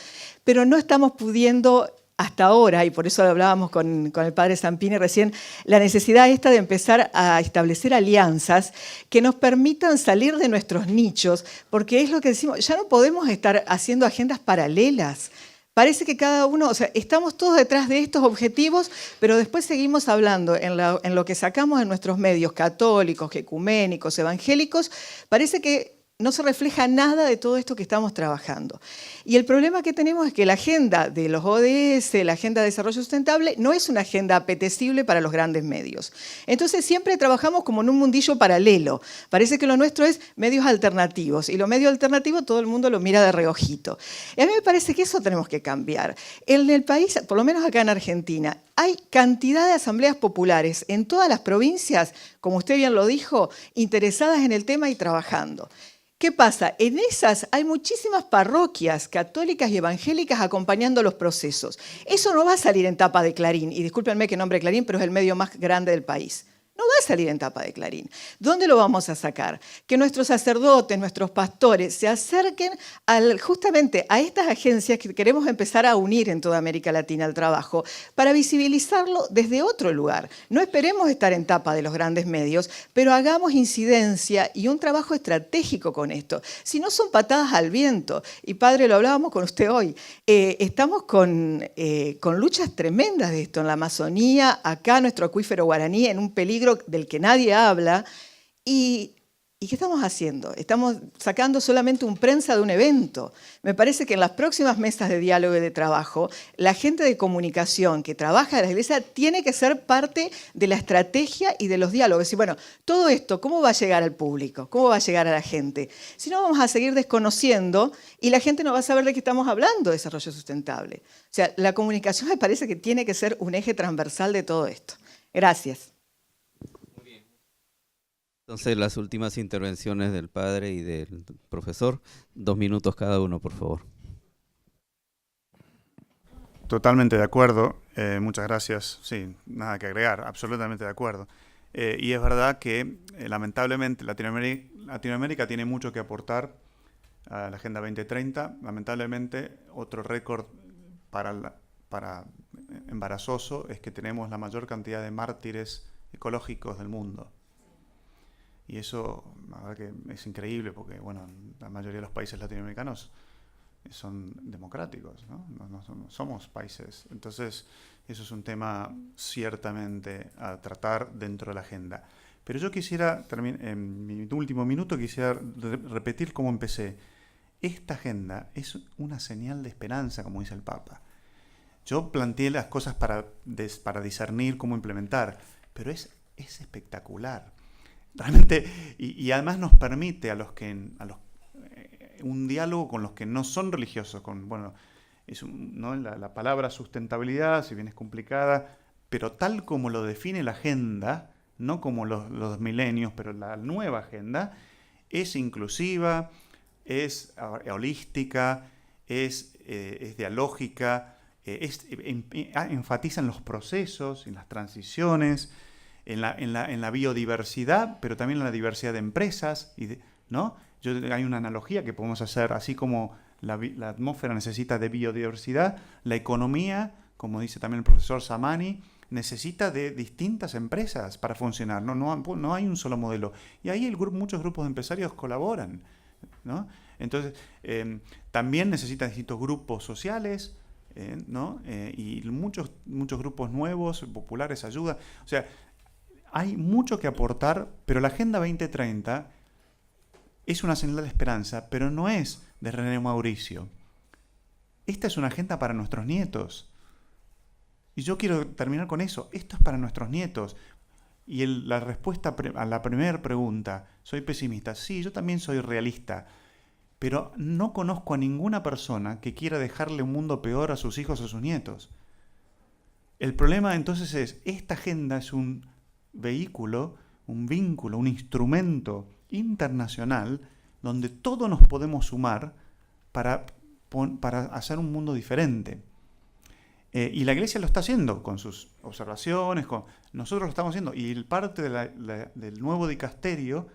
pero no estamos pudiendo hasta ahora, y por eso hablábamos con el padre Zampini recién, la necesidad esta de empezar a establecer alianzas que nos permitan salir de nuestros nichos, porque es lo que decimos, ya no podemos estar haciendo agendas paralelas. Parece que cada uno, o sea, estamos todos detrás de estos objetivos, pero después seguimos hablando en lo que sacamos en nuestros medios católicos, ecuménicos, evangélicos, parece que no se refleja nada de todo esto que estamos trabajando. Y el problema que tenemos es que la agenda de los ODS, la agenda de desarrollo sustentable, no es una agenda apetecible para los grandes medios. Entonces siempre trabajamos como en un mundillo paralelo. Parece que lo nuestro es medios alternativos, y lo medio alternativo todo el mundo lo mira de reojito. Y a mí me parece que eso tenemos que cambiar. En el país, por lo menos acá en Argentina, hay cantidad de asambleas populares en todas las provincias, como usted bien lo dijo, interesadas en el tema y trabajando. ¿Qué pasa? En esas hay muchísimas parroquias católicas y evangélicas acompañando los procesos. Eso no va a salir en tapa de Clarín, y discúlpenme que nombre Clarín, pero es el medio más grande del país. No va a salir en tapa de Clarín. ¿Dónde lo vamos a sacar? Que nuestros sacerdotes, nuestros pastores se acerquen justamente a estas agencias que queremos empezar a unir en toda América Latina al trabajo para visibilizarlo desde otro lugar. No esperemos estar en tapa de los grandes medios, pero hagamos incidencia y un trabajo estratégico con esto. Si no, son patadas al viento. Y padre, lo hablábamos con usted hoy. Estamos con luchas tremendas de esto en la Amazonía, acá nuestro acuífero guaraní en un peligro del que nadie habla, y ¿qué estamos haciendo? Estamos sacando solamente un prensa de un evento. Me parece que en las próximas mesas de diálogo y de trabajo, la gente de comunicación que trabaja en la iglesia tiene que ser parte de la estrategia y de los diálogos. Y bueno, todo esto, ¿cómo va a llegar al público? ¿Cómo va a llegar a la gente? Si no, vamos a seguir desconociendo y la gente no va a saber de qué estamos hablando de desarrollo sustentable. O sea, la comunicación me parece que tiene que ser un eje transversal de todo esto. Gracias. Entonces, las últimas intervenciones del padre y del profesor, 2 minutos cada uno, por favor. Totalmente de acuerdo, muchas gracias. Sí, nada que agregar, absolutamente de acuerdo. Y es verdad que lamentablemente Latinoamérica tiene mucho que aportar a la Agenda 2030. Lamentablemente, otro récord para embarazoso es que tenemos la mayor cantidad de mártires ecológicos del mundo. Y eso, la verdad que es increíble porque, bueno, la mayoría de los países latinoamericanos son democráticos, ¿no? No somos países. Entonces, eso es un tema ciertamente a tratar dentro de la agenda. Pero yo quisiera, en mi último minuto, quisiera repetir cómo empecé. Esta agenda es una señal de esperanza, como dice el Papa. Yo planteé las cosas para discernir cómo implementar, pero es espectacular. Realmente, y además nos permite un diálogo con los que no son religiosos. ¿No? La palabra sustentabilidad, si bien es complicada, pero tal como lo define la agenda, no como los milenios, pero la nueva agenda, es inclusiva, es holística, es dialógica, enfatiza en los procesos, en las transiciones, en la biodiversidad, pero también en la diversidad de empresas, ¿no? Hay una analogía que podemos hacer, así como la atmósfera necesita de biodiversidad, la economía, como dice también el profesor Samani, necesita de distintas empresas para funcionar, no hay un solo modelo. Y ahí muchos grupos de empresarios colaboran, ¿no? Entonces, también necesita distintos grupos sociales, ¿no? Y muchos grupos nuevos, populares, ayuda. O sea, hay mucho que aportar, pero la Agenda 2030 es una señal de esperanza, pero no es de René Mauricio. Esta es una agenda para nuestros nietos. Y yo quiero terminar con eso. Esto es para nuestros nietos. Y la respuesta a la primera pregunta, ¿soy pesimista? Sí, yo también soy realista. Pero no conozco a ninguna persona que quiera dejarle un mundo peor a sus hijos o a sus nietos. El problema entonces es, esta agenda es un vehículo, un vínculo, un instrumento internacional donde todos nos podemos sumar para hacer un mundo diferente. Y la Iglesia lo está haciendo con sus observaciones, nosotros lo estamos haciendo. Y parte del nuevo dicasterio,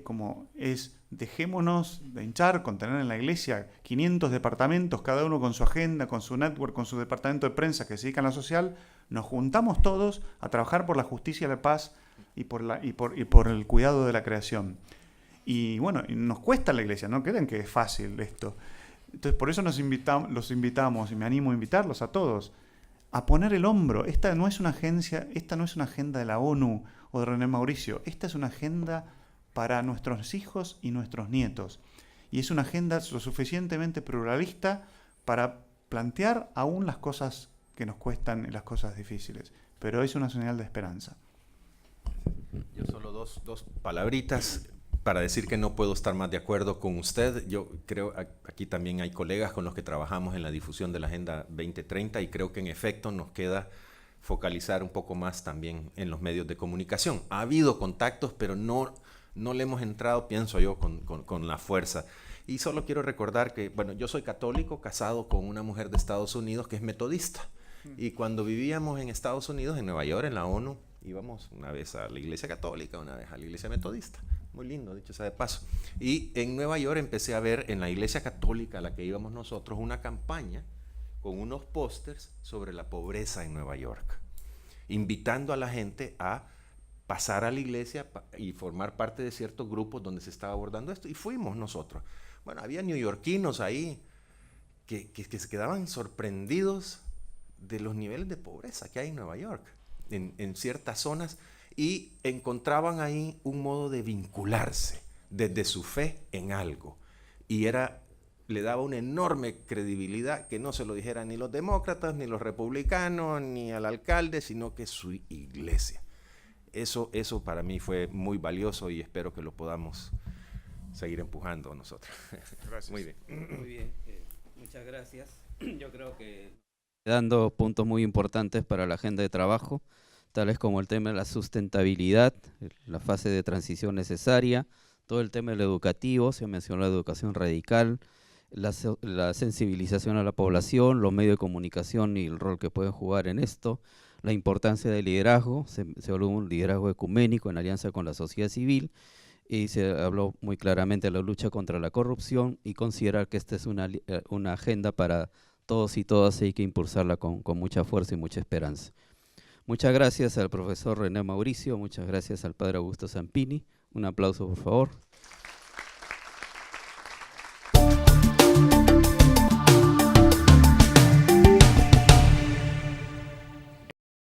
como es, dejémonos de hinchar con tener en la Iglesia 500 departamentos, cada uno con su agenda, con su network, con su departamento de prensa que se dedican a lo social, nos juntamos todos a trabajar por la justicia y la paz y por el cuidado de la creación. Y bueno, nos cuesta a la Iglesia, no creen que es fácil esto. Entonces, por eso los invitamos, y me animo a invitarlos a todos, a poner el hombro. Esta no es una agenda de la ONU o de René Mauricio. Esta es una agenda para nuestros hijos y nuestros nietos. Y es una agenda lo suficientemente pluralista para plantear aún las cosas que nos cuestan y las cosas difíciles. Pero es una señal de esperanza. Yo solo dos palabritas para decir que no puedo estar más de acuerdo con usted. Yo creo aquí también hay colegas con los que trabajamos en la difusión de la Agenda 2030 y creo que en efecto nos queda focalizar un poco más también en los medios de comunicación. Ha habido contactos, pero no le hemos entrado, pienso yo, con la fuerza. Y solo quiero recordar que, bueno, yo soy católico, casado con una mujer de Estados Unidos que es metodista. Y cuando vivíamos en Estados Unidos, en Nueva York, en la ONU, íbamos una vez a la Iglesia Católica, una vez a la Iglesia Metodista. Muy lindo, dicho sea de paso. Y en Nueva York empecé a ver en la Iglesia Católica a la que íbamos nosotros una campaña con unos pósters sobre la pobreza en Nueva York, invitando a la gente a pasar a la iglesia y formar parte de ciertos grupos donde se estaba abordando esto. Y fuimos nosotros. Bueno, había neoyorquinos ahí que se quedaban sorprendidos de los niveles de pobreza que hay en Nueva York, en ciertas zonas, y encontraban ahí un modo de vincularse desde su fe en algo. Y le daba una enorme credibilidad que no se lo dijeran ni los demócratas, ni los republicanos, ni al alcalde, sino que su iglesia. Eso para mí fue muy valioso y espero que lo podamos seguir empujando nosotros. Gracias. Muy bien. Muy bien. Muchas gracias. Yo creo que dando puntos muy importantes para la agenda de trabajo, tales como el tema de la sustentabilidad, la fase de transición necesaria, todo el tema del educativo, se mencionó la educación radical, la sensibilización a la población, los medios de comunicación y el rol que pueden jugar en esto, la importancia del liderazgo, se habló de un liderazgo ecuménico en alianza con la sociedad civil, y se habló muy claramente de la lucha contra la corrupción y considerar que esta es una agenda para todos y todas y hay que impulsarla con mucha fuerza y mucha esperanza. Muchas gracias al profesor René Mauricio, muchas gracias al padre Augusto Zampini. Un aplauso, por favor.